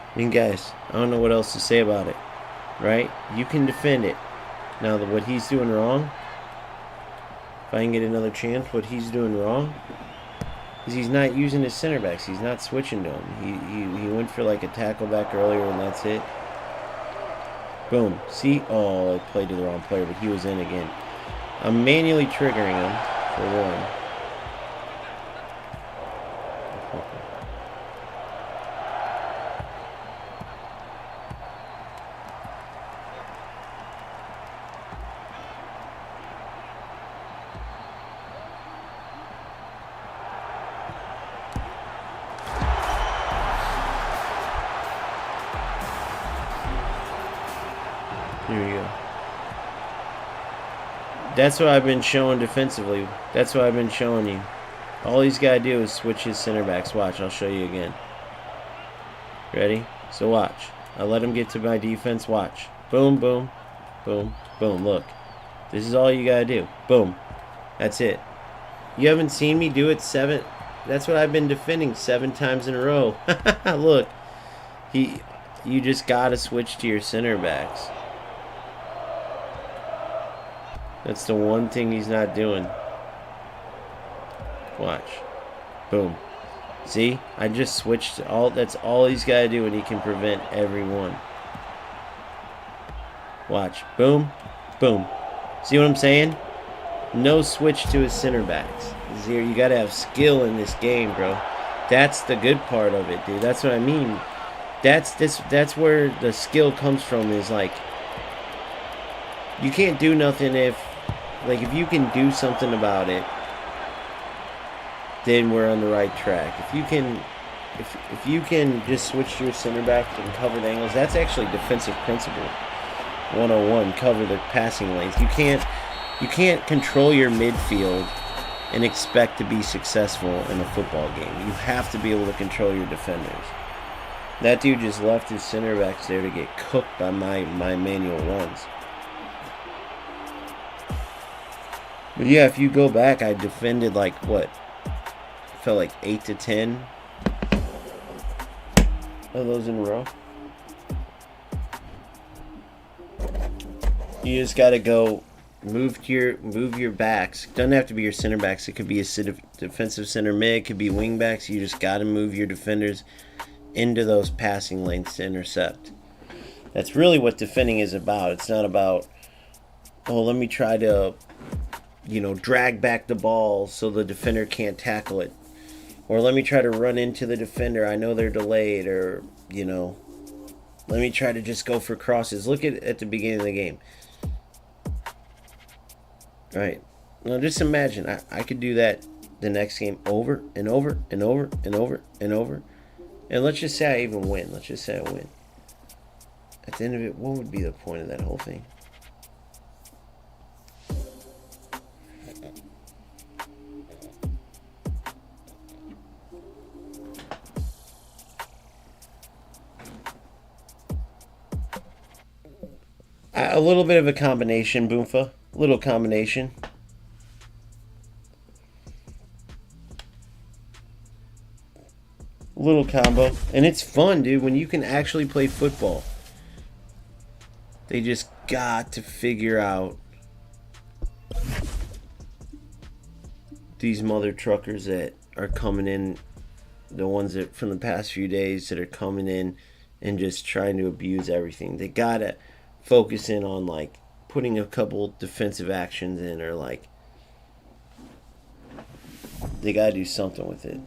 I mean, guys, I don't know what else to say about it, right? You can defend it. Now, what he's doing wrong, if I can get another chance, what he's doing wrong is he's not using his center backs. He's not switching to them. He went for like a tackle back earlier, and that's it. Boom. See? Oh, I played to the wrong player, but he was in again. I'm manually triggering him for one. Here we go. That's what I've been showing defensively. That's what I've been showing you. All he's got to do is switch his center backs. Watch, I'll show you again. Ready? So watch. I let him get to my defense. Watch. Boom, boom, boom, boom. Look. This is all you got to do. Boom. That's it. You haven't seen me do it 7. That's what I've been defending 7 times in a row. Look. You just got to switch to your center backs. That's the one thing he's not doing. Watch. Boom. See? I just switched all. That's all he's got to do, and he can prevent every one. Watch. Boom. Boom. See what I'm saying? No switch to his center backs. You got to have skill in this game, bro. That's the good part of it, dude. That's what I mean. That's where the skill comes from, is like, you can't do nothing if you can do something about it, then we're on the right track. If you can just switch to your center back and cover the angles, that's actually defensive principle 101. Cover the passing lanes. You can't control your midfield and expect to be successful in a football game. You have to be able to control your defenders. That dude just left his center backs there to get cooked by my manual runs. But yeah, if you go back, I defended like what? Felt like 8 to 10 of those in a row. You just gotta go move your backs. Doesn't have to be your center backs. It could be a defensive center mid. It could be wing backs. You just gotta move your defenders into those passing lanes to intercept. That's really what defending is about. It's not about, oh, let me try to, drag back the ball so the defender can't tackle it. Or let me try to run into the defender. I know they're delayed. Or, let me try to just go for crosses. Look at the beginning of the game. All right. Now just imagine. I could do that the next game over and over and over and over and over. And let's just say I even win. Let's just say I win. At the end of it, what would be the point of that whole thing? A little bit of a combination, Boomfa. A little combination. A little combo. And it's fun, dude, when you can actually play football. They just got to figure out these mother truckers that are coming in, the ones that from the past few days that are coming in and just trying to abuse everything. They gotta focus in on like putting a couple defensive actions in, or like they gotta do something with it.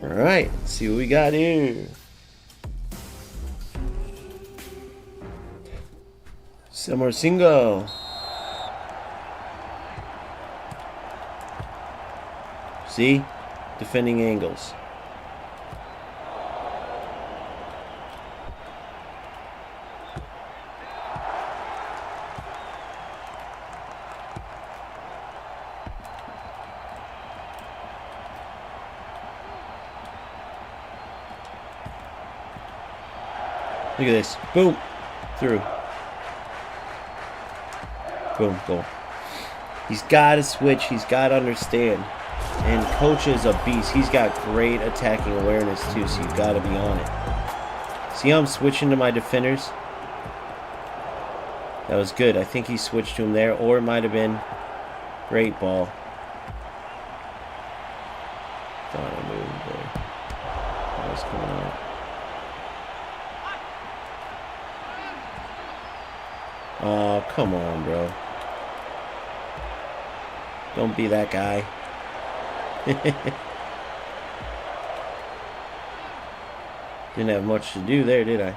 Alright, let's see what we got here. Samarsingo. See? Defending angles. Look at this. Boom. Through. Boom. Goal. He's got to switch. He's got to understand. And Coach is a beast. He's got great attacking awareness too, so you've got to be on it. See how I'm switching to my defenders? That was good. I think he switched to him there, or it might have been. Great ball. Thought I moved there. What was coming on? Oh, come on, bro. Don't be that guy. Didn't have much to do there, did I?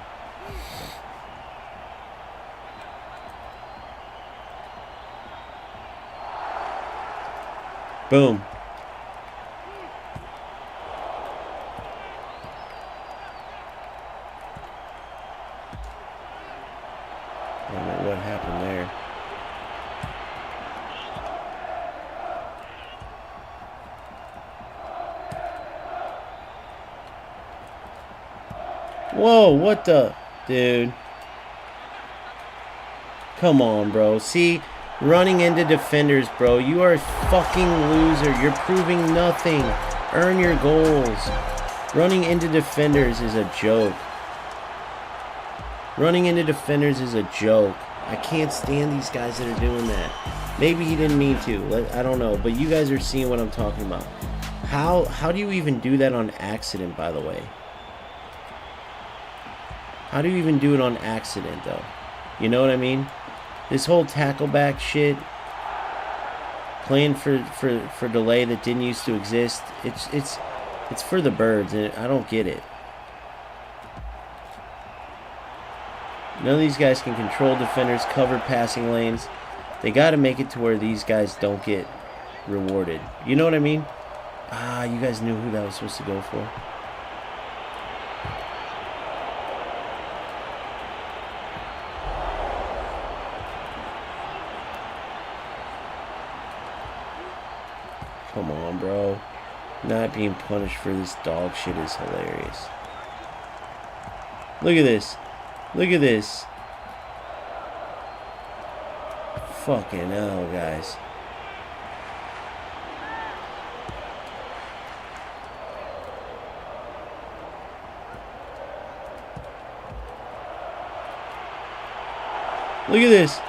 Boom. I don't know what happened there. Whoa, what the... Dude. Come on, bro. See, running into defenders, bro. You are a fucking loser. You're proving nothing. Earn your goals. Running into defenders is a joke. Running into defenders is a joke. I can't stand these guys that are doing that. Maybe he didn't mean to. I don't know. But you guys are seeing what I'm talking about. How do you even do that on accident, by the way? How do you even do it on accident, though? You know what I mean? This whole tackle back shit, playing for delay that didn't used to exist. It's for the birds, and I don't get it. None of these guys can control defenders, cover passing lanes. They got to make it to where these guys don't get rewarded. You know what I mean? Ah, you guys knew who that was supposed to go for. Come on, bro. Not being punished for this dog shit is hilarious. Look at this. Look at this. Fucking hell, guys. Look at this.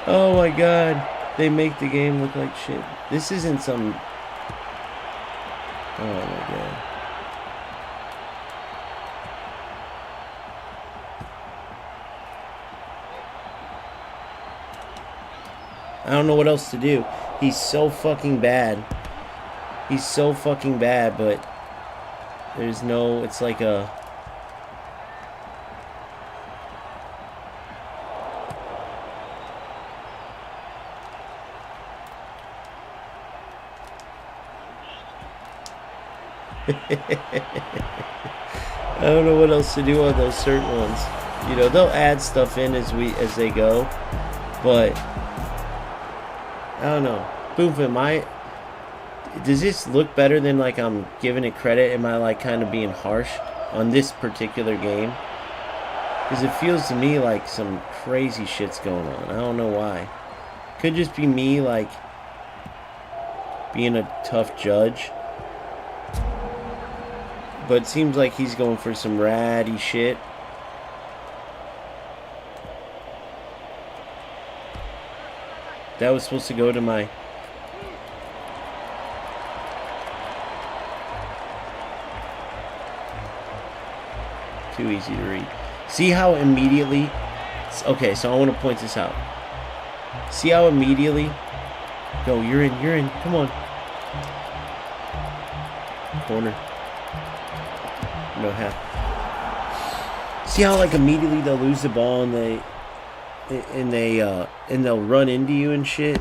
Oh my god. They make the game look like shit. This isn't some... Oh my god. I don't know what else to do. He's so fucking bad. He's so fucking bad, but there's no... It's like a... I don't know what else to do on those certain ones. You know, they'll add stuff in as they go, but I don't know. Boomfin, does this look better than like I'm giving it credit? Am I like kind of being harsh on this particular game? Because it feels to me like some crazy shit's going on. I don't know why. Could just be me, like, being a tough judge. But it seems like he's going for some ratty shit. That was supposed to go to my... Too easy to read. See how immediately... Okay, so I want to point this out. See how immediately... Go, you're in. Come on. Corner. No half. See how, like, immediately they'll lose the ball and they'll run into you and shit?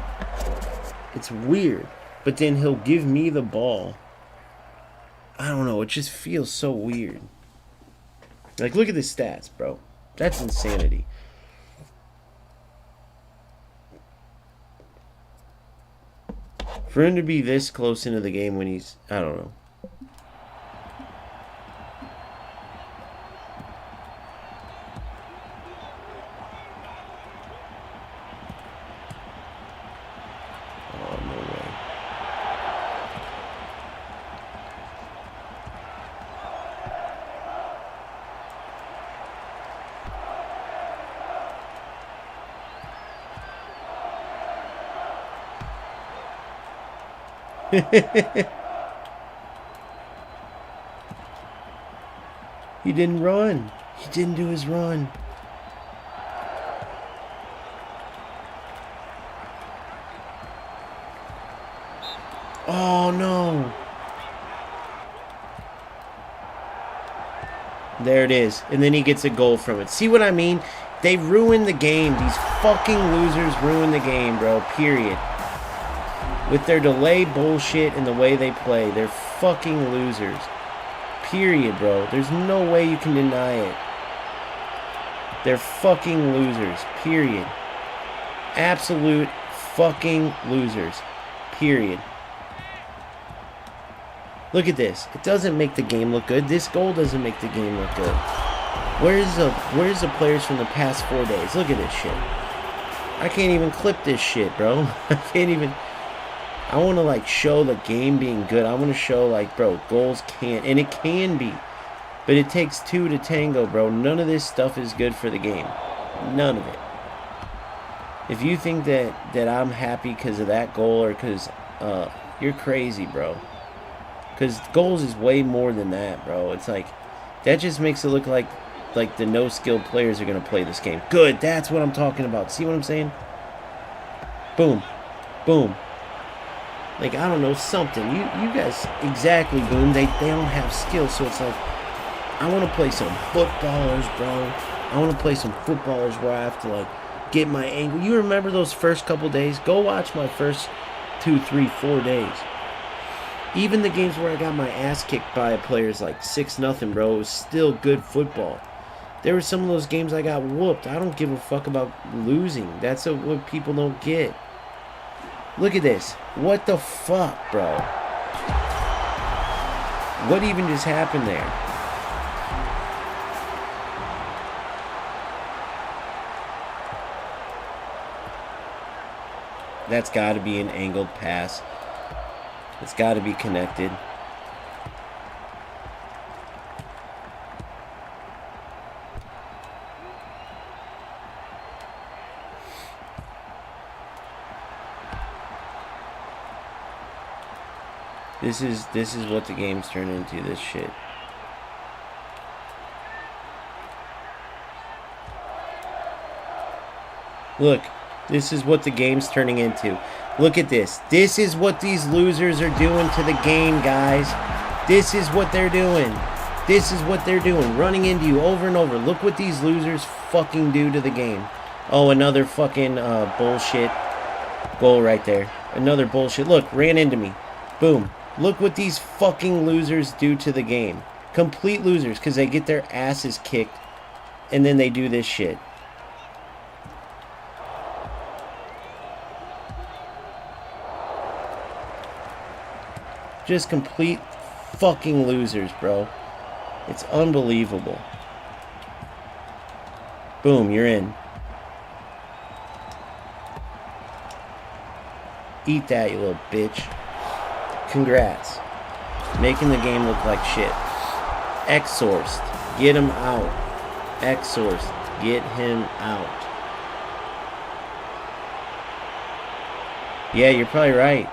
It's weird. But then he'll give me the ball. I don't know, it just feels so weird. Like, look at the stats, bro. That's insanity. For him to be this close into the game when he's... I don't know. Oh, no way. He didn't run. He didn't do his run. Oh no. There it is. And then he gets a goal from it. See what I mean? They ruined the game. These fucking losers ruined the game, bro. Period. With their delay bullshit and the way they play, they're fucking losers. Period, bro. There's no way you can deny it. They're fucking losers. Period. Absolute fucking losers. Period. Look at this. It doesn't make the game look good. This goal doesn't make the game look good. Where's the players from the past 4 days? Look at this shit. I can't even clip this shit, bro. I can't even... I want to, like, show the game being good. I want to show, like, bro, goals can't... And it can be. But it takes two to tango, bro. None of this stuff is good for the game. None of it. If you think that I'm happy because of that goal or because... you're crazy, bro. Because goals is way more than that, bro. It's like... That just makes it look like the no-skilled players are going to play this game. Good. That's what I'm talking about. See what I'm saying? Boom. Boom. Like, I don't know, something. You guys, exactly, boom. They don't have skill, so it's like, I want to play some footballers, bro. I want to play some footballers where I have to, like, get my angle. You remember those first couple days? Go watch my first 2, 3, 4 days. Even the games where I got my ass kicked by players like 6-0, bro, it was still good football. There were some of those games I got whooped. I don't give a fuck about losing. That's what people don't get. Look at this. What the fuck, bro? What even just happened there? That's got to be an angled pass. It's got to be connected. This is what the game's turned into, this shit. Look, this is what the game's turning into. Look at this. This is what these losers are doing to the game, guys. This is what they're doing. This is what they're doing. Running into you over and over. Look what these losers fucking do to the game. Oh, another fucking bullshit goal right there. Another bullshit. Look, ran into me. Boom. Look what these fucking losers do to the game. Complete losers, because they get their asses kicked, and then they do this shit. Just complete fucking losers, bro. It's unbelievable. Boom, you're in. Eat that, you little bitch. Congrats. Making the game look like shit. X-sourced. Get him out. X-sourced. Get him out. Yeah, you're probably right.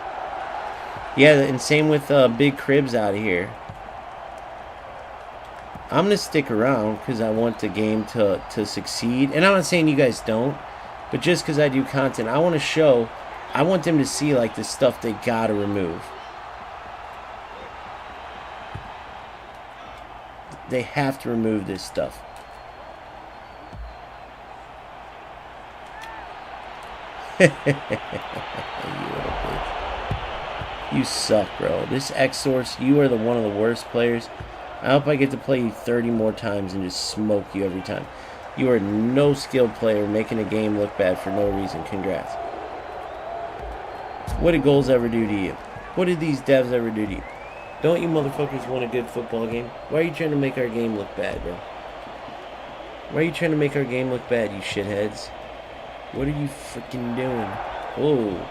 Yeah, and same with Big Cribs out of here. I'm going to stick around because I want the game to succeed. And I'm not saying you guys don't, but just because I do content, I want to show, I want them to see like the stuff they got to remove. They have to remove this stuff. You little bitch. You suck, bro. This X-Source, you are one of the worst players. I hope I get to play you 30 more times and just smoke you every time. You are no skilled player making a game look bad for no reason. Congrats. What did goals ever do to you? What did these devs ever do to you? Don't you motherfuckers want a good football game? Why are you trying to make our game look bad, bro? Why are you trying to make our game look bad, you shitheads? What are you freaking doing? Oh,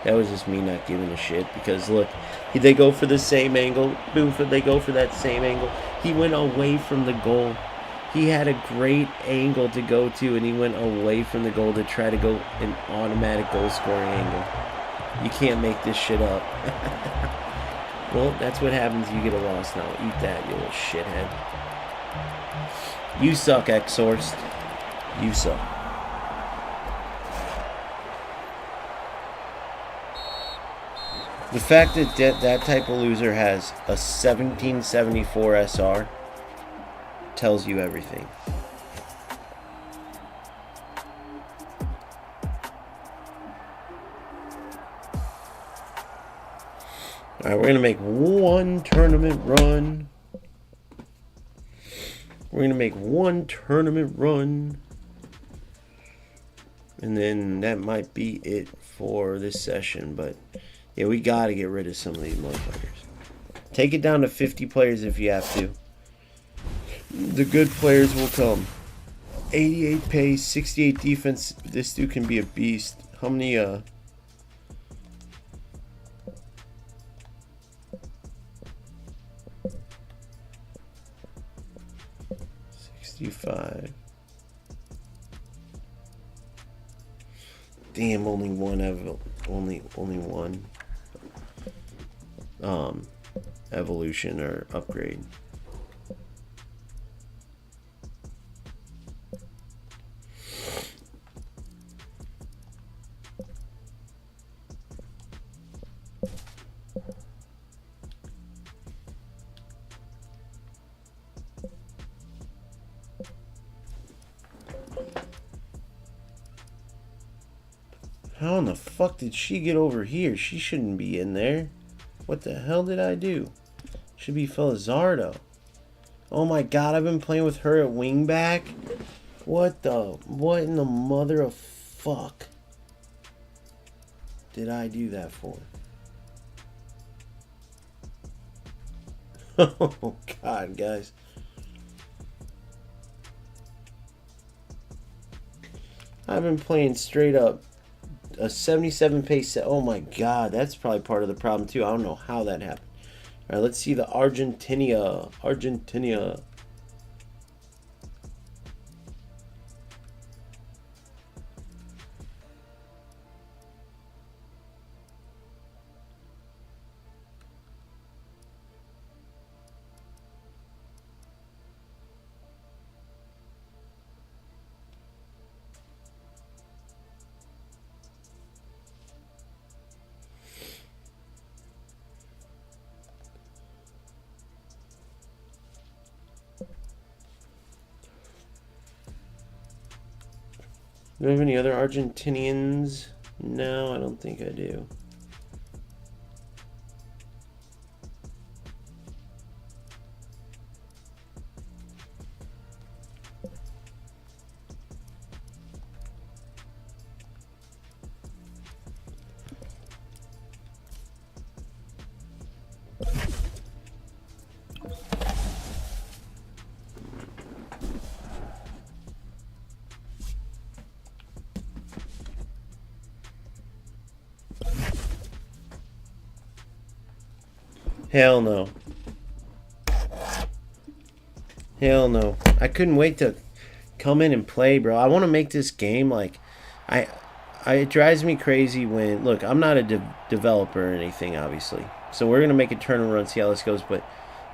that was just me not giving a shit. Because look, they go for the same angle. Buford, they go for that same angle. He went away from the goal. He had a great angle to go to, and he went away from the goal to try to go an automatic goal scoring angle. You can't make this shit up. Well, that's what happens. You get a loss now. Eat that, you little shithead. You suck, X-Sourced. You suck. The fact that that type of loser has a 1774 SR tells you everything. Alright, we're going to make one tournament run. We're going to make one tournament run. And then that might be it for this session. But yeah, we got to get rid of some of these motherfuckers. Take it down to 50 players if you have to. The good players will come. 88 pace, 68 defense. This dude can be a beast. How many, 65. Damn, only one evolution or upgrade. How in the fuck did she get over here? She shouldn't be in there. What the hell did I do? Should be Felizardo. Oh my god, I've been playing with her at wingback. What in the mother of fuck did I do that for? Oh god, guys. I've been playing straight up a 77 pace set. Oh my god, that's probably part of the problem too. I don't know how that happened. Alright, let's see the Argentina. Do I have any other Argentinians? No, I don't think I do. Hell no. Hell no. I couldn't wait to come in and play, bro. I want to make this game like it drives me crazy when look, I'm not a developer or anything, obviously. So we're going to make a tournament run, see how this goes, but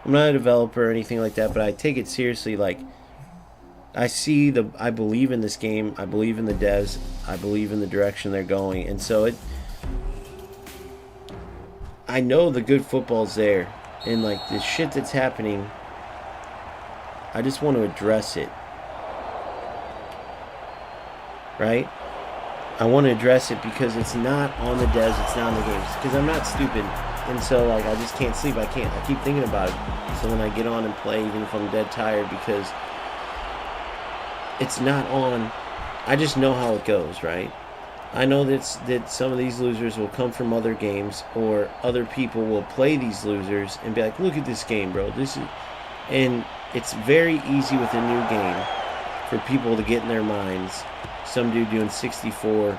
I'm not a developer or anything like that, but I take it seriously. Like, I believe in this game. I believe in the devs. I believe in the direction they're going. And so I know the good football's there. And like the shit that's happening, I just want to address it. Right? I want to address it because it's not on the devs, it's not on the games. Because I'm not stupid. And so like I just can't sleep. I keep thinking about it. So when I get on and play, even if I'm dead tired, because it's not on, I just know how it goes, right? I know that some of these losers will come from other games, or other people will play these losers and be like, look at this game, bro. And it's very easy with a new game for people to get in their minds. Some dude doing 64,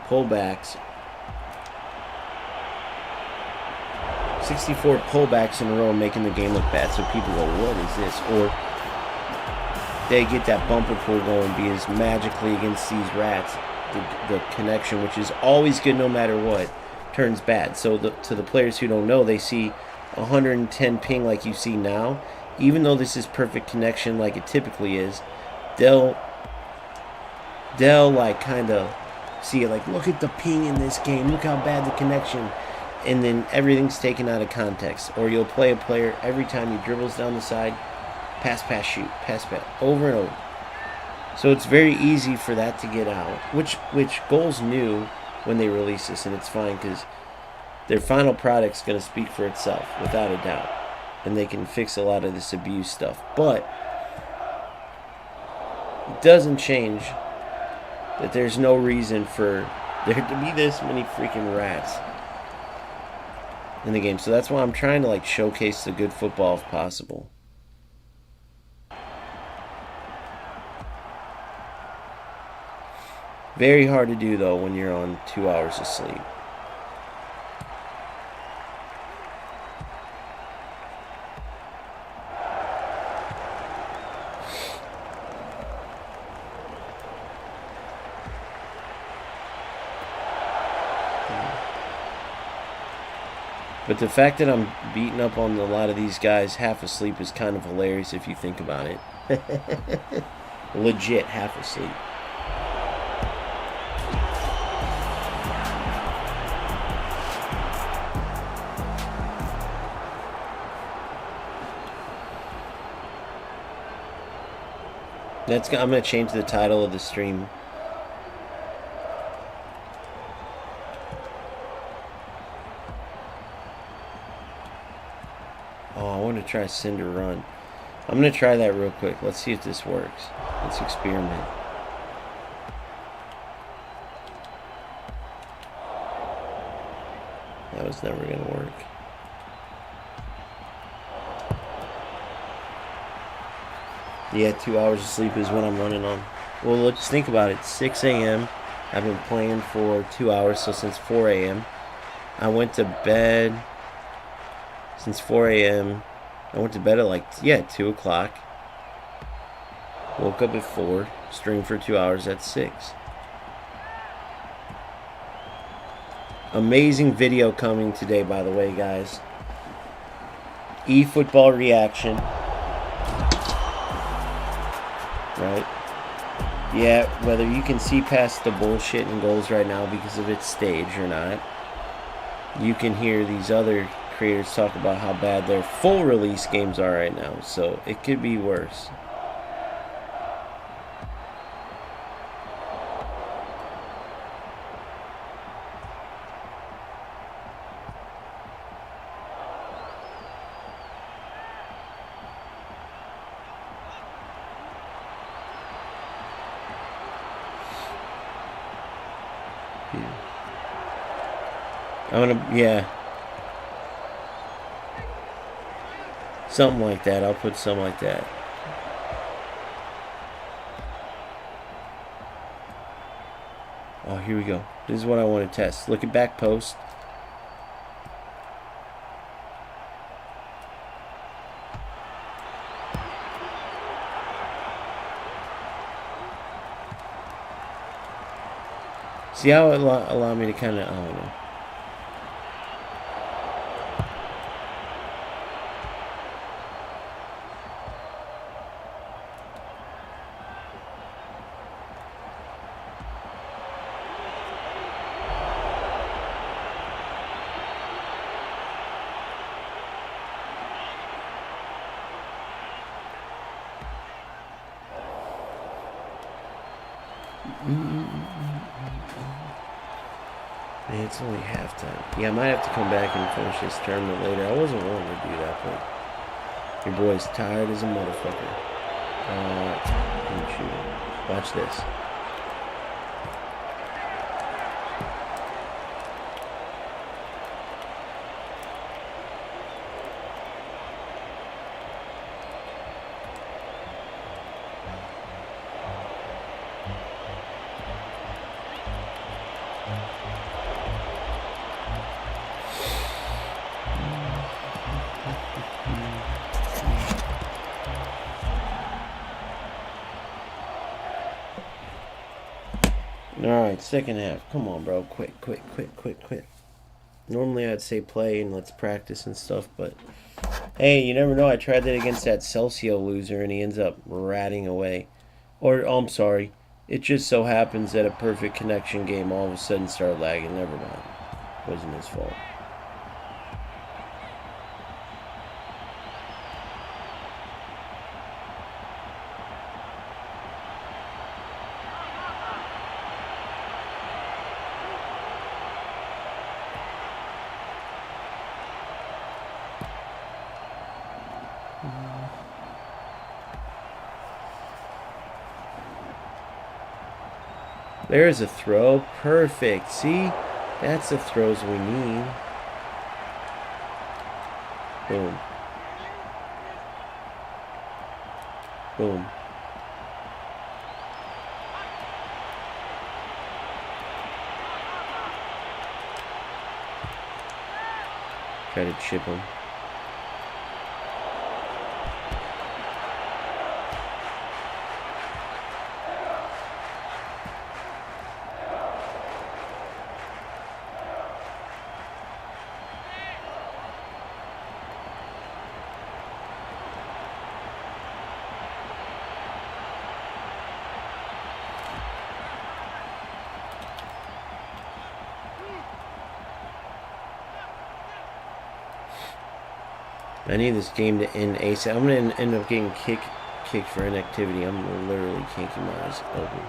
pullbacks. 64 pullbacks in a row, making the game look bad. So people go, what is this? Or they get that bumper pull going because magically against these rats, the connection, which is always good no matter what, turns bad. So to the players who don't know, they see 110 ping like you see now. Even though this is perfect connection like it typically is, they'll like kind of see it like, look at the ping in this game, look how bad the connection, and then everything's taken out of context. Or you'll play a player every time he dribbles down the side, pass, shoot, pass, over and over. So it's very easy for that to get out, which Goals knew when they released this, and it's fine because their final product's going to speak for itself without a doubt, and they can fix a lot of this abuse stuff. But it doesn't change that there's no reason for there to be this many freaking rats in the game. So that's why I'm trying to like showcase the good football if possible. Very hard to do though when you're on 2 hours of sleep. But the fact that I'm beating up on a lot of these guys half asleep is kind of hilarious if you think about it. Legit half asleep. I'm going to change the title of the stream. Oh, I want to try Cinder Run. I'm going to try that real quick. Let's see if this works. Let's experiment. That was never going to work. Yeah, 2 hours of sleep is what I'm running on. Well, let's think about it. 6 a.m. I've been playing for 2 hours, so since 4 a.m. I went to bed since 4 a.m. I went to bed at like, 2 o'clock. Woke up at 4. Streamed for 2 hours at 6. Amazing video coming today, by the way, guys. eFootball reaction. Right? Yeah, whether you can see past the bullshit and goals right now because of its stage or not, you can hear these other creators talk about how bad their full release games are right now. So it could be worse. Something like that. I'll put something like that. Oh, here we go. This is what I want to test. Look at back post. See how it allowed me to kind of, I don't know. Man, it's only halftime. Yeah, I might have to come back and finish this tournament later. I wasn't wanting to do that, but your boy's tired as a motherfucker. Watch this. Alright, second half. Come on, bro. Quit. Normally I'd say play and let's practice and stuff, but hey, you never know. I tried that against that Celcio loser and he ends up ratting away. Or, oh, I'm sorry. It just so happens that a perfect connection game all of a sudden started lagging. Never mind. It wasn't his fault. There's a throw. Perfect. See? That's the throws we need. Boom. Boom. Try to chip him. I need this game to end ASAP. I'm going to end up getting kicked for inactivity. I'm literally kinking my eyes open.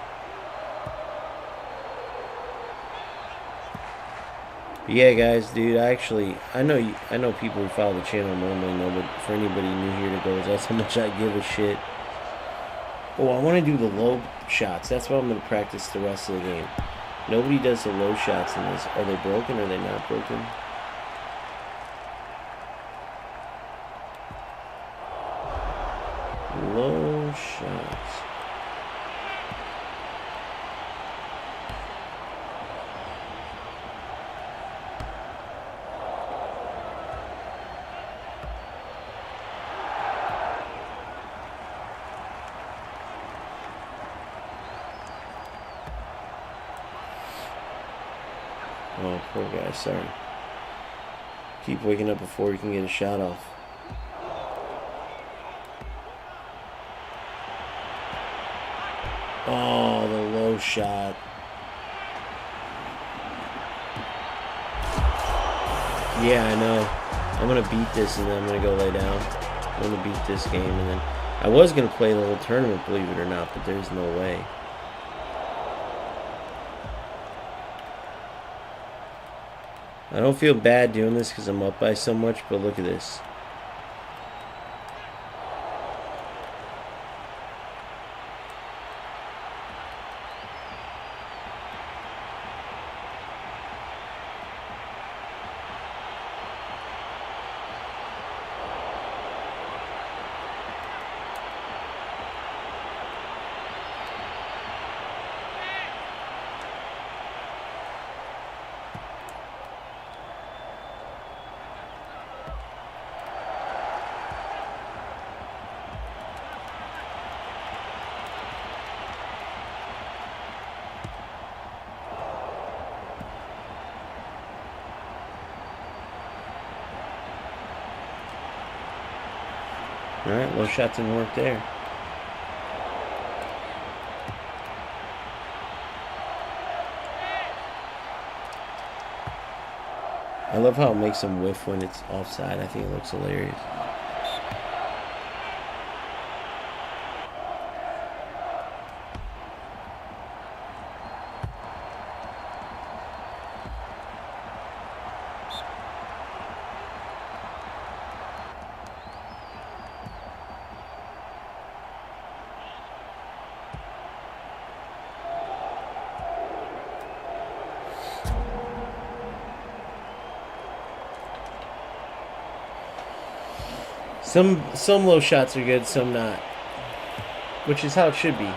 But yeah, guys, dude, I know people who follow the channel normally know, but for anybody new here to go, that's how much I give a shit. Oh, I want to do the low shots. That's what I'm going to practice the rest of the game. Nobody does the low shots in this. Are they broken or are they not broken? Low shots. Oh, poor guy, sorry. Keep waking up before you can get a shot off. Oh, the low shot. Yeah, I know. I'm going to beat this and then I'm going to go lay down. I'm going to beat this game and then... I was going to play the whole tournament, believe it or not, but there's no way. I don't feel bad doing this because I'm up by so much, but look at this. Alright, low shot didn't work there. I love how it makes him whiff when it's offside. I think it looks hilarious. Some low shots are good, some not. Which is how it should be.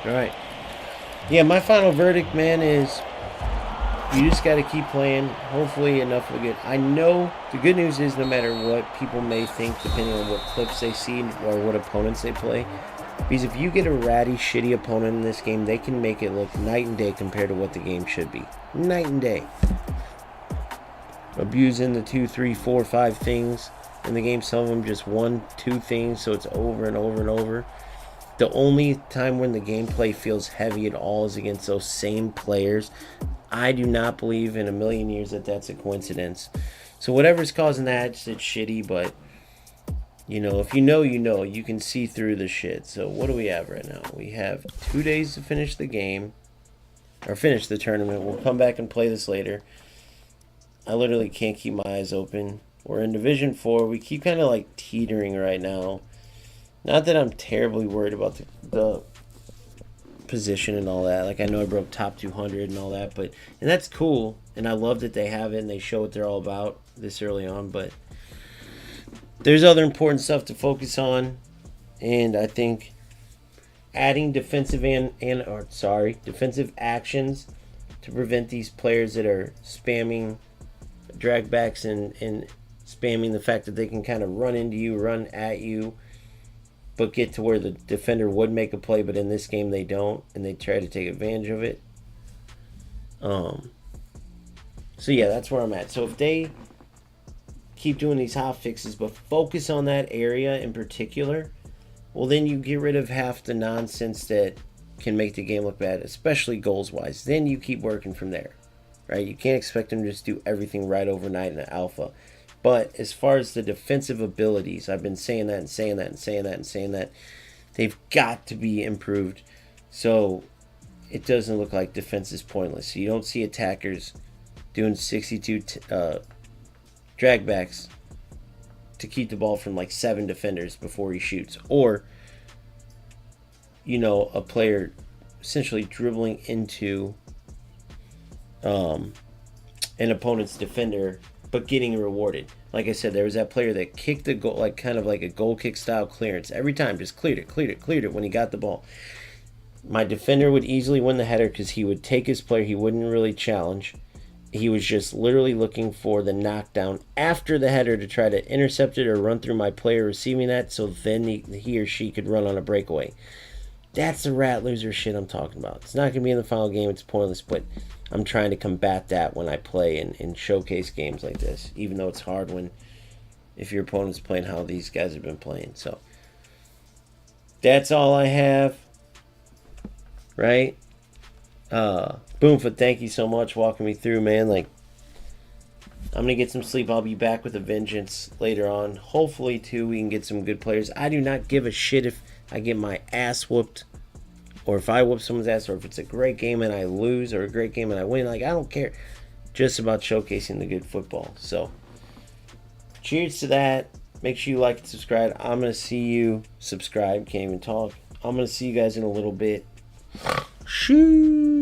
Alright. Yeah, my final verdict, man, is you just got to keep playing. Hopefully enough will get... I know the good news is no matter what people may think, depending on what clips they see or what opponents they play, because if you get a ratty, shitty opponent in this game, they can make it look night and day compared to what the game should be. Night and day. Abusing the 2, 3, 4, 5 things in the game. Some of them just 1, 2 things, so it's over and over and over. The only time when the gameplay feels heavy at all is against those same players. I do not believe in a million years that that's a coincidence. So whatever's causing that, it's shitty, but you know, if you know, you know. You can see through the shit. So what do we have right now? We have 2 days to finish the game, or finish the tournament. We'll come back and play this later. I literally can't keep my eyes open. We're in Division 4. We keep kind of like teetering right now. Not that I'm terribly worried about the position and all that. Like, I know I broke top 200 and all that, but and that's cool. And I love that they have it and they show what they're all about this early on. But there's other important stuff to focus on. And I think adding defensive defensive actions to prevent these players that are spamming drag backs and spamming the fact that they can kind of run into you, run at you, but get to where the defender would make a play, but in this game they don't, and they try to take advantage of it. So yeah, that's where I'm at. So if they keep doing these hot fixes, but focus on that area in particular, well, then you get rid of half the nonsense that can make the game look bad, especially goals-wise. Then you keep working from there. Right? You can't expect them to just do everything right overnight in the alpha. But as far as the defensive abilities, I've been saying that and saying that and saying that and saying that. They've got to be improved. So it doesn't look like defense is pointless. So you don't see attackers doing 62 dragbacks to keep the ball from like 7 defenders before he shoots. Or, you know, a player essentially dribbling into an opponent's defender, but getting rewarded. Like I said, there was that player that kicked the goal, like kind of like a goal kick style clearance. Every time, just cleared it when he got the ball. My defender would easily win the header because he would take his player. He wouldn't really challenge. He was just literally looking for the knockdown after the header to try to intercept it or run through my player receiving that, so then he or she could run on a breakaway. That's the rat loser shit I'm talking about. It's not going to be in the final game. It's pointless, but I'm trying to combat that when I play in showcase games like this, even though it's hard if your opponent's playing how these guys have been playing. So that's all I have, right? Boomfoot, thank you so much walking me through, man. Like, I'm going to get some sleep. I'll be back with a vengeance later on. Hopefully, too, we can get some good players. I do not give a shit if I get my ass whooped, or if I whoop someone's ass, or if it's a great game and I lose, or a great game and I win. Like, I don't care. Just about showcasing the good football. So, cheers to that. Make sure you like and subscribe. I'm going to see you. Subscribe. Can't even talk. I'm going to see you guys in a little bit. Shoo!